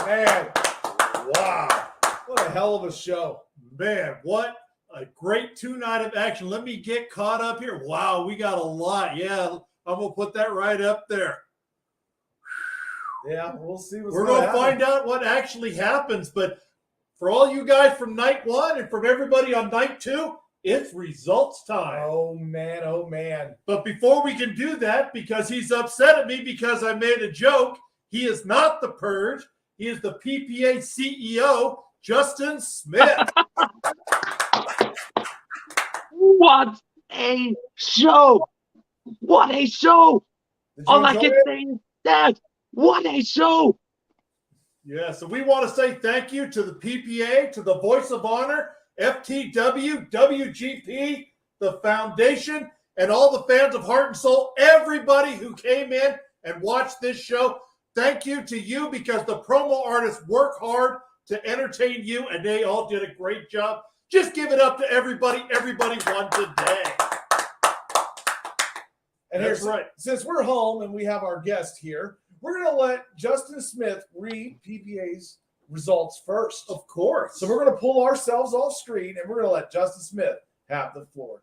Man, wow. What a hell of a show. Man, what a great two-night of action. Let me get caught up here. Wow, we got a lot. Yeah, I'm going to put that right up there. Yeah, we'll see what's We're going going to find out what actually happens. But for all you guys from night one and from everybody on night two, it's results time. Oh, man. Oh, man. But before we can do that, because he's upset at me because I made a joke, he is not the Purge. He is the PPA CEO, Justin Smith. What a show! What a show! All I can say is that. What a show! Yeah, so we want to say thank you to the PPA, to the Voice of Honor, FTW, WGP, the Foundation, and all the fans of Heart and Soul, everybody who came in and watched this show. Thank you to you, because the promo artists work hard to entertain you, and they all did a great job. Just give it up to everybody. Everybody won today. And That's here's right. Since we're home and we have our guest here, we're going to let Justin Smith read PPA's results first. Of course. So we're going to pull ourselves off screen, and we're going to let Justin Smith have the floor.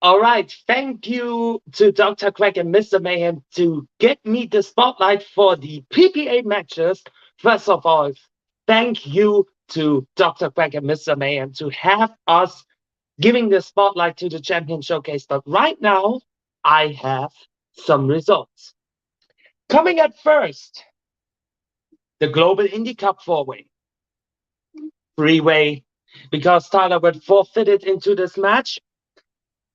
All right, thank you to Dr. Craig and Mr. Mayhem to get me the spotlight for the PPA matches. First of all, thank you to Dr. Craig and Mr. Mayhem to have us giving the spotlight to the Champion Showcase. But right now, I have some results. Coming at first, the Global Indie Cup 4-way. 3-way, because Tyler Wood forfeited into this match.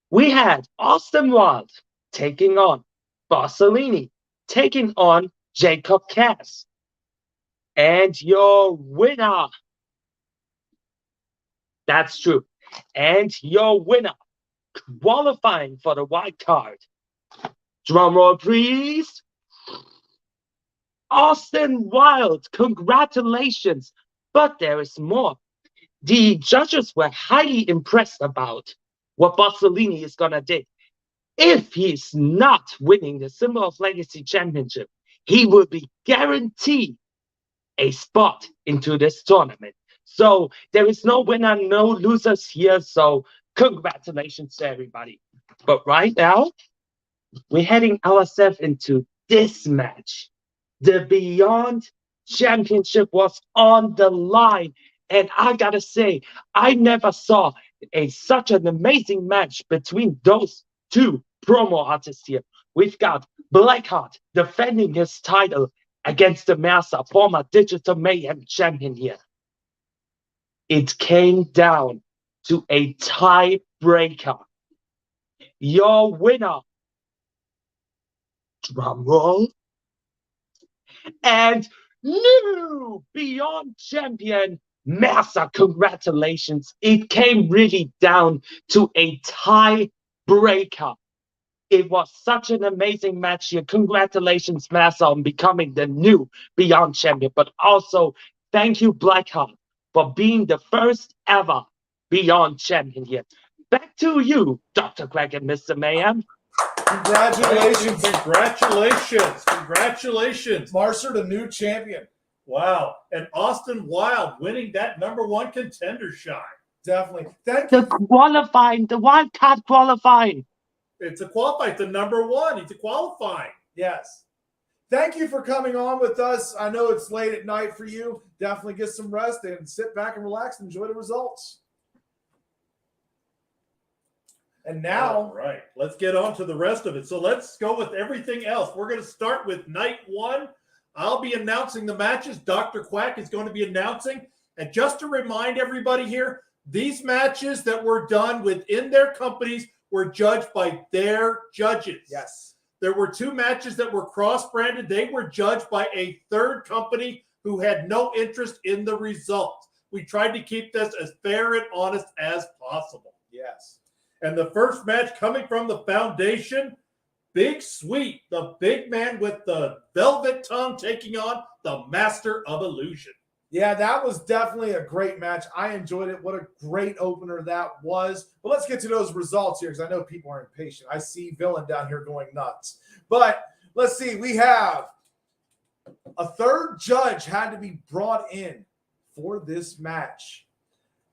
We had Austin Wild taking on Bossellini, taking on Jacob Cass. And your winner, that's true, and your winner qualifying for the wild card, drumroll please, Austin Wild, congratulations. But there is more. The judges were highly impressed about what Bossellini is going to do. If he's not winning the Symbol of Legacy Championship, he will be guaranteed a spot into this tournament. So there is no winner, no losers here. So congratulations to everybody. But right now, we're heading ourselves into this match. The Beyond Championship was on the line. And I gotta say, I never saw such an amazing match between those two promo artists here. We've got Blackheart defending his title against the Mercer, former Digital Mayhem champion here. It came down to a tiebreaker. Your winner, drum roll, and new Beyond champion, Mercer. Congratulations. It came really down to a tiebreaker. It was such an amazing match here. Congratulations, Mercer, on becoming the new Beyond champion. But also, thank you, Blackheart, for being the first ever Beyond champion here. Back to you, Dr. Quack and Mr. Mayhem. Congratulations. Congratulations. Mercer, the new champion. Wow. And Austin Wilde winning that #1 contender shot. Definitely. Thank you. The wild card qualifying. It's a qualifying. It's a #1. It's a qualifying. Yes. Thank you for coming on with us. I know it's late at night for you. Definitely get some rest and sit back and relax and enjoy the results. And now, all right, let's get on to the rest of it. So let's go with everything else. We're going to start with night 1. I'll be announcing the matches. Dr. Quack is going to be announcing. And just to remind everybody here, these matches that were done within their companies were judged by their judges. Yes. There were 2 matches that were cross-branded. They were judged by a third company who had no interest in the results. We tried to keep this as fair and honest as possible. Yes. And the first match coming from the Foundation, Big Sweet, the big man with the velvet tongue, taking on the Master of Illusion. Yeah, that was definitely a great match. I enjoyed it. What a great opener that was. But let's get to those results here because I know people are impatient. I see Villain down here going nuts. But let's see. We have a third judge had to be brought in for this match.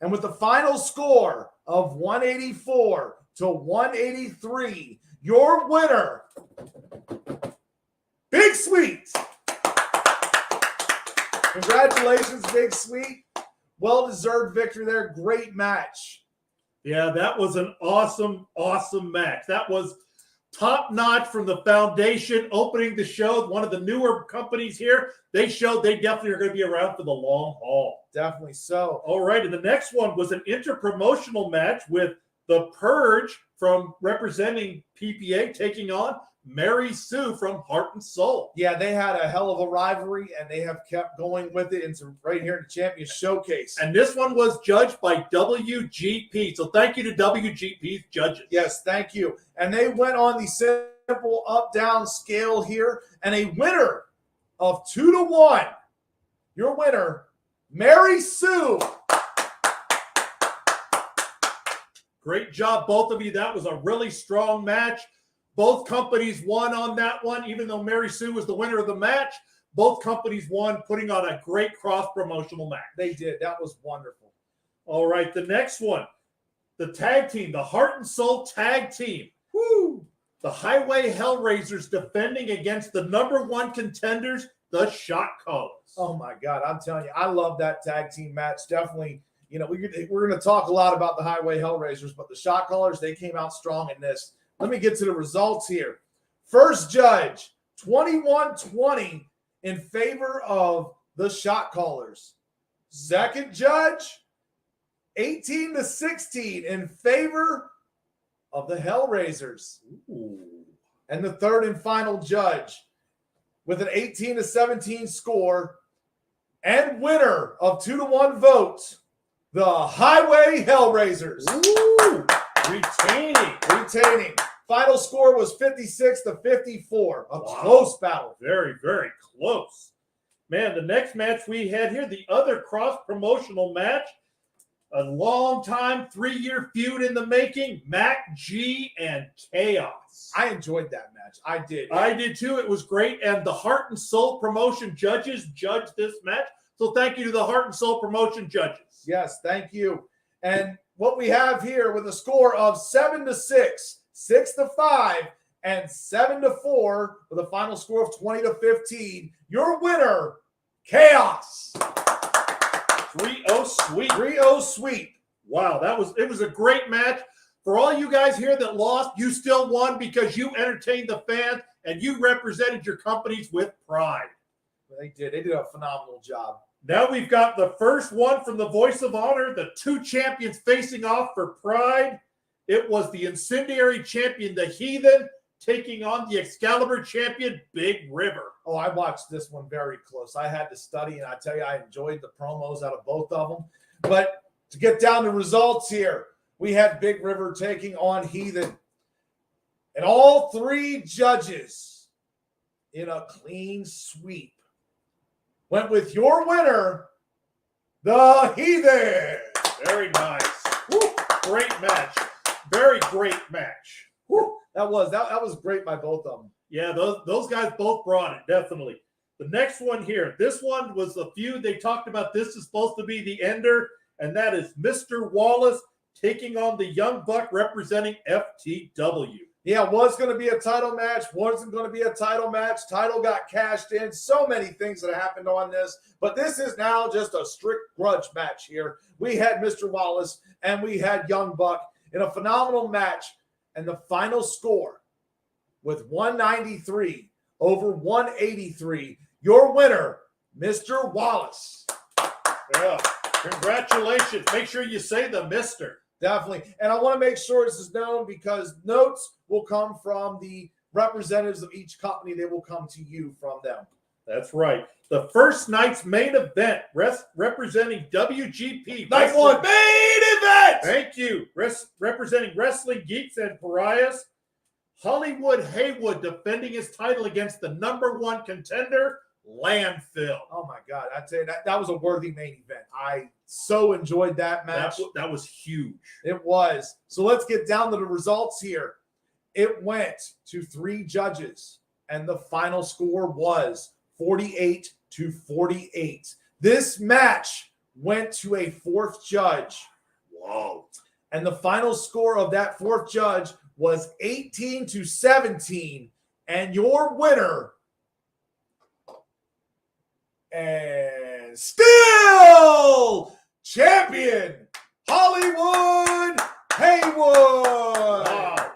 And with the final score of 184 to 183, your winner, Big Sweet. Congratulations, Big Sweet. Well-deserved victory there. Great match. Yeah, that was an awesome, awesome match. That was top-notch from the Foundation opening the show. One of the newer companies here. They showed they definitely are going to be around for the long haul. Definitely so. All right, and the next one was an inter-promotional match with The Purge from representing PPA taking on Mary Sue from Heart and Soul. Yeah, they had a hell of a rivalry, and they have kept going with it into right here in the Champion Showcase. And this one was judged by WGP. So thank you to WGP's judges. Yes, thank you. And they went on the simple up-down scale here, and a winner of 2-1. Your winner, Mary Sue. Great job, both of you. That was a really strong match. Both companies won on that one, even though Mary Sue was the winner of the match. Both companies won, putting on a great cross-promotional match. They did. That was wonderful. All right, the next one, the tag team, the Heart and Soul tag team. Woo! The Highway Hellraisers defending against the #1 contenders, the Shot Callers. Oh, my God. I'm telling you, I love that tag team match. Definitely, you know, we're going to talk a lot about the Highway Hellraisers, but the Shot Callers, they came out strong in this. Let me get to the results here. First judge, 21-20 in favor of the Shot Callers. Second judge, 18-16 in favor of the Hellraisers. Ooh. And the third and final judge, with an 18-17 score and winner of 2-1 votes, the Highway Hellraisers. Ooh. Retaining. Final score was 56-54. A close battle. Very, very close. Man, the next match we had here, the other cross-promotional match, A long-time 3-year feud in the making, Mac G and Chaos. I enjoyed that match. I did. I did too. It was great. And the Heart and Soul Promotion judges judged this match. So thank you to the Heart and Soul Promotion judges. Yes, thank you. And what we have here with a score of 7-6, 6-5, and 7-4 with a final score of 20-15. Your winner, Chaos. 3-0 sweep. 3-0 sweep. Wow, it was a great match. For all you guys here that lost, you still won because you entertained the fans and you represented your companies with pride. They did. They did a phenomenal job. Now we've got the first one from the Voice of Honor, the 2 champions facing off for pride. It was the Incendiary champion, the Heathen, taking on the Excalibur champion, Big River. Oh, I watched this one very close. I had to study, and I tell you, I enjoyed the promos out of both of them. But to get down to results here, we had Big River taking on Heathen. And all 3 judges in a clean sweep went with your winner, the Heathen. Very nice. Woo, great match. Very great match. Woo, that was great by both of them. Yeah, those guys both brought it, definitely. The next one here, this one was the feud they talked about. This is supposed to be the ender, and that is Mr. Wallace taking on the Young Buck representing FTW. Yeah, was going to be a title match, wasn't going to be a title match. Title got cashed in. So many things that happened on this. But this is now just a strict grudge match here. We had Mr. Wallace and we had Young Buck in a phenomenal match. And the final score with 193 over 183. Your winner, Mr. Wallace. Yeah, congratulations. Make sure you say the Mr. Definitely. And I want to make sure this is known because notes will come from the representatives of each company. They will come to you from them. That's right. The first night's main event, representing WGP. Night 1 main event! Thank you. Representing Wrestling Geeks and Pariahs, Hollywood Haywood defending his title against the #1 contender, Landfill. Oh, my God. I tell you, that was a worthy main event. I so enjoyed that match. That was huge. It was. So let's get down to the results here. It went to 3 judges, and the final score was 48-48. This match went to a 4th judge. Whoa. And the final score of that 4th judge was 18-17. And your winner, and still champion, Hollywood Haywood. Wow.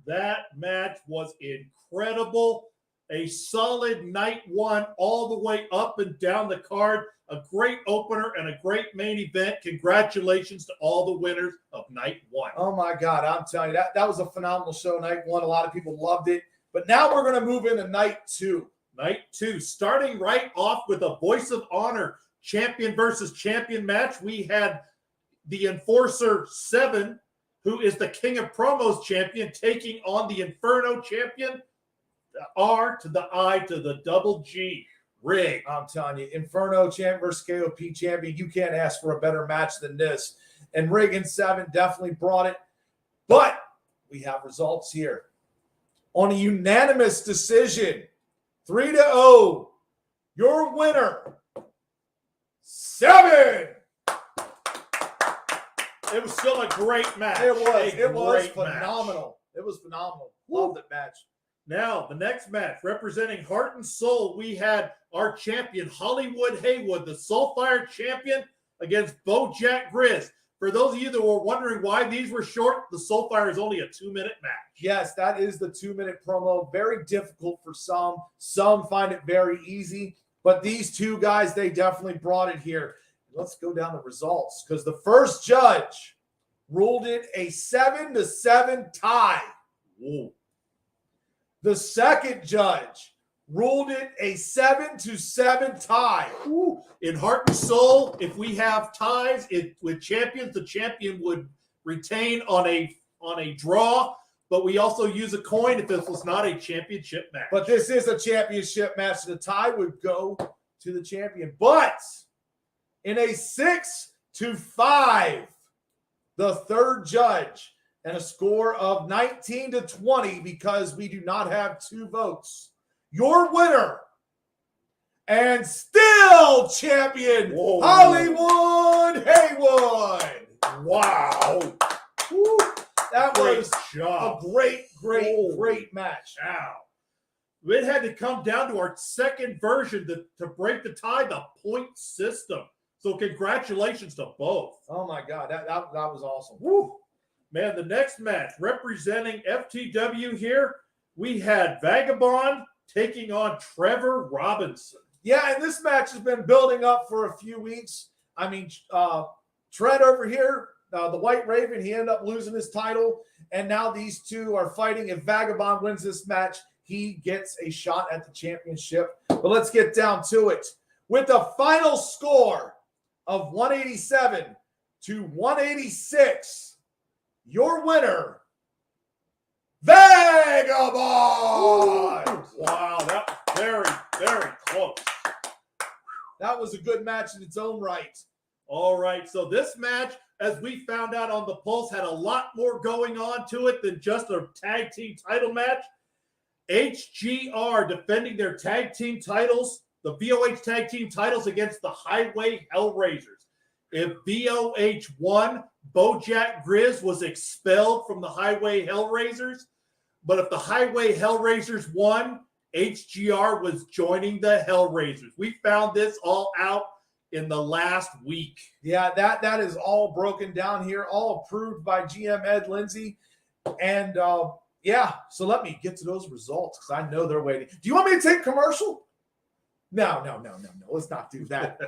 That match was incredible. A solid night 1 all the way up and down the card. A great opener and a great main event. Congratulations to all the winners of night 1. Oh, my God. I'm telling you, that was a phenomenal show, night 1. A lot of people loved it. But now we're going to move into night 2. Night 2, starting right off with a Voice of Honor champion versus champion match. We had the Enforcer 7, who is the King of Promos champion, taking on the Inferno champion, the R to the I to the double G. Rig. I'm telling you, Inferno champion versus KOP champion. You can't ask for a better match than this. And Rig and 7 definitely brought it. But we have results here. On a unanimous decision, 3-0, your winner, 7. It was still a great match. It was Great phenomenal. match. It was phenomenal. Loved that match. Now, the next match, representing Heart and Soul, we had our champion, Hollywood Haywood, the Soulfire champion, against Bojack Grizz. For those of you that were wondering why these were short, the Soulfire is only a 2-minute match. Yes, that is the 2-minute promo. Very difficult for some. Some find it very easy. But these 2 guys, they definitely brought it here. Let's go down the results because the first judge ruled it a 7-7 tie. Ooh. The second judge ruled it a 7-7 tie. Ooh. In Heart and Soul, if we have ties with champions, the champion would retain on a draw. But we also use a coin if this was not a championship match. But this is a championship match. The tie would go to the champion. But in a 6-5. The third judge, and a score of 19-20 because we do not have 2 votes. Your winner and still champion, Hollywood Haywood. Wow. Woo. That Great was job. a great match. Wow. It had to come down to our second version to break the tie, the point system. So congratulations to both. Oh my God, that was awesome. Woo. Man, the next match representing FTW here, we had Vagabond taking on Trevor Robinson. Yeah, and this match has been building up for a few weeks. I mean, Tread over here, the White Raven, he ended up losing his title, and now these two are fighting. If Vagabond wins this match, he gets a shot at the championship. But let's get down to it. With a final score of 187-186, your winner, Vagabond. Wow, that was very, very close. That was a good match in its own right. All right, so this match, as we found out on the Pulse, had a lot more going on to it than just a tag team title match. HGR defending their tag team titles, the VOH tag team titles against the Highway Hellraisers. If VOH won, Bojack Grizz was expelled from the Highway Hellraisers. But if the Highway Hellraisers won, HGR was joining the Hellraisers. We found this all out in the last week. Yeah, that is all broken down here, all approved by GM Ed Lindsay. And yeah, so let me get to those results because I know they're waiting. Do you want me to take a commercial? No. Let's not do that.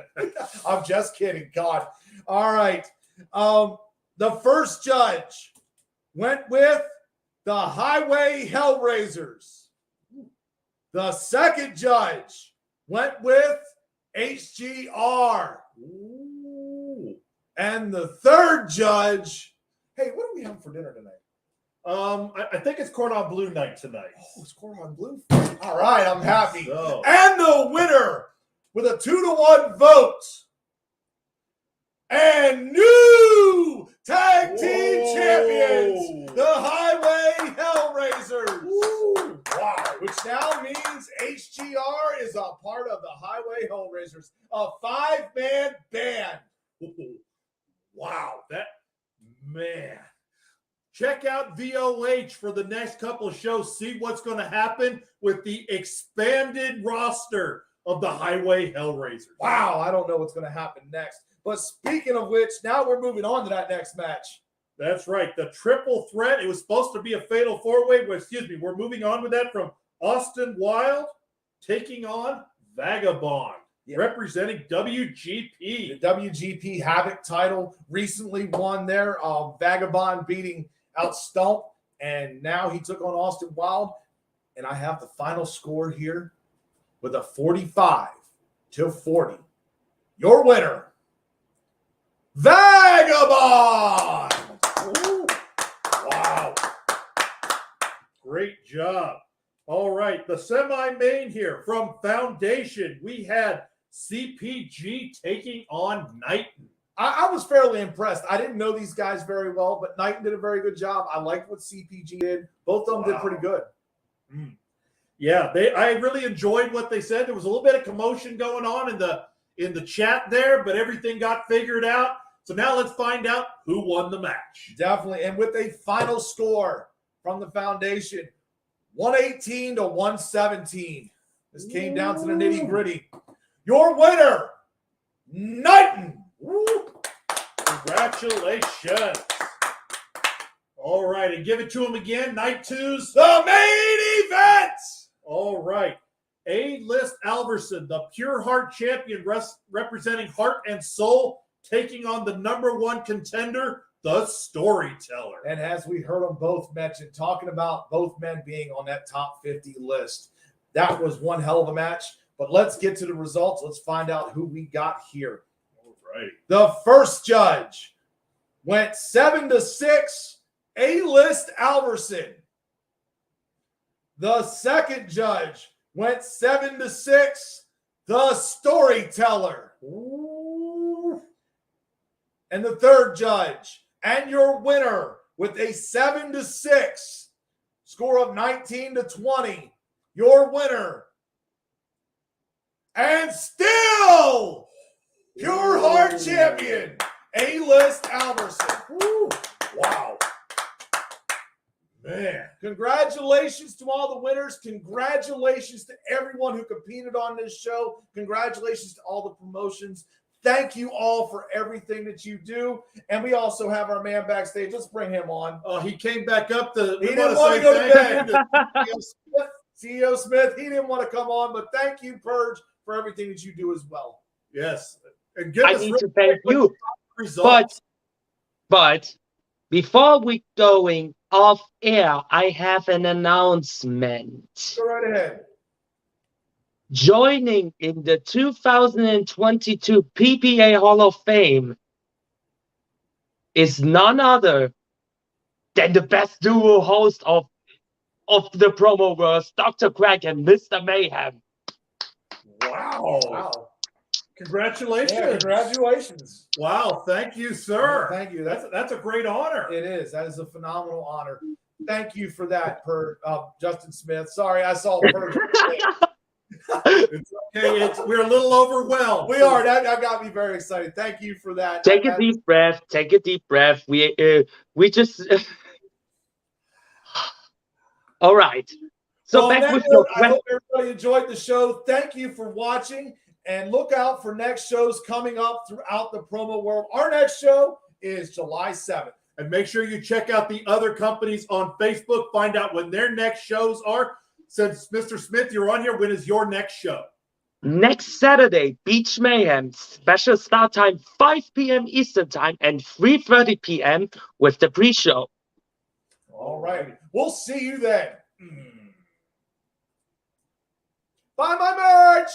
I'm just kidding. God. All right. The first judge went with the Highway Hellraisers. The second judge went with HGR. Ooh. And the third judge, hey, what are we having for dinner tonight? I think it's cordon bleu night tonight. Oh, it's cordon bleu. All right, I'm happy. So. And the winner with a 2-1 vote and new tag team champions, the Highway Hellraisers. Ooh, wow. Which now means HGR is a part of the Highway Hellraisers, a 5-man band. Wow, that, man. Check out VOH for the next couple of shows. See what's going to happen with the expanded roster of the Highway Hellraisers. Wow, I don't know what's going to happen next. But speaking of which, now we're moving on to that next match. That's right. The triple threat. It was supposed to be a fatal four-way. We're moving on with that from Austin Wild taking on Vagabond. Yeah. Representing WGP. The WGP Havoc title recently won there. Vagabond beating out Stump, and now he took on Austin Wild. And I have the final score here with a 45-40. Your winner, Vagabond. Ooh. Wow. Great job. All right, the semi-main here from Foundation. We had CPG taking on Knighton. I was fairly impressed. I didn't know these guys very well, but Knighton did a very good job. I liked what CPG did. Both of them did pretty good. Yeah, I really enjoyed what they said. There was a little bit of commotion going on in the chat there, but everything got figured out. So now let's find out who won the match. Definitely. And with a final score from the Foundation, 118-117. This came down to the nitty-gritty. Your winner, Knighton. Woo. Congratulations. All right, and give it to him again. Night 2's the main event. All right. A-List Alverson, the Pure Heart champion representing Heart and Soul, taking on the #1 contender, the Storyteller. And as we heard them both mention, talking about both men being on that top 50 list, that was one hell of a match. But let's get to the results. Let's find out who we got here. All right. The first judge went 7-6, A-List Alverson. The second judge went 7-6, the Storyteller. Ooh. And the third judge, and your winner with a 7-6 score of 19-20, your winner, and still pure heart champion, A-List Alverson. Woo. Wow. Man, congratulations to all the winners. Congratulations to everyone who competed on this show. Congratulations to all the promotions. Thank you all for everything that you do. And we also have our man backstage. Let's bring him on. Oh, he came back up to. He didn't want to go to bed. CEO Smith, he didn't want to come on, but thank you, Purge, for everything that you do as well. Yes. And I need to thank you. But before we going off air, I have an announcement. Go right ahead. Joining in the 2022 PPA Hall of Fame is none other than the best duo host of the promo verse, Dr. Craig and Mr. Mayhem. Wow. Congratulations. Yeah, congratulations. Wow. Thank you, sir. Thank you. That's a great honor. It is. That is a phenomenal honor. Thank you for that, Justin Smith. Sorry, I saw Purge. It's okay. We're a little overwhelmed. We are. That got me very excited. Thank you for that. Take a deep breath. Take a deep breath. We just. All right. So back with your I hope everybody enjoyed the show. Thank you for watching, and look out for next shows coming up throughout the promo world. Our next show is July 7th. And make sure you check out the other companies on Facebook. Find out when their next shows are. Since Mr. Smith, you're on here, when is your next show? Next Saturday, Beach Mayhem, special start time 5 p.m. Eastern Time and 3:30 p.m. with the pre-show. All right. We'll see you then. Buy my merch.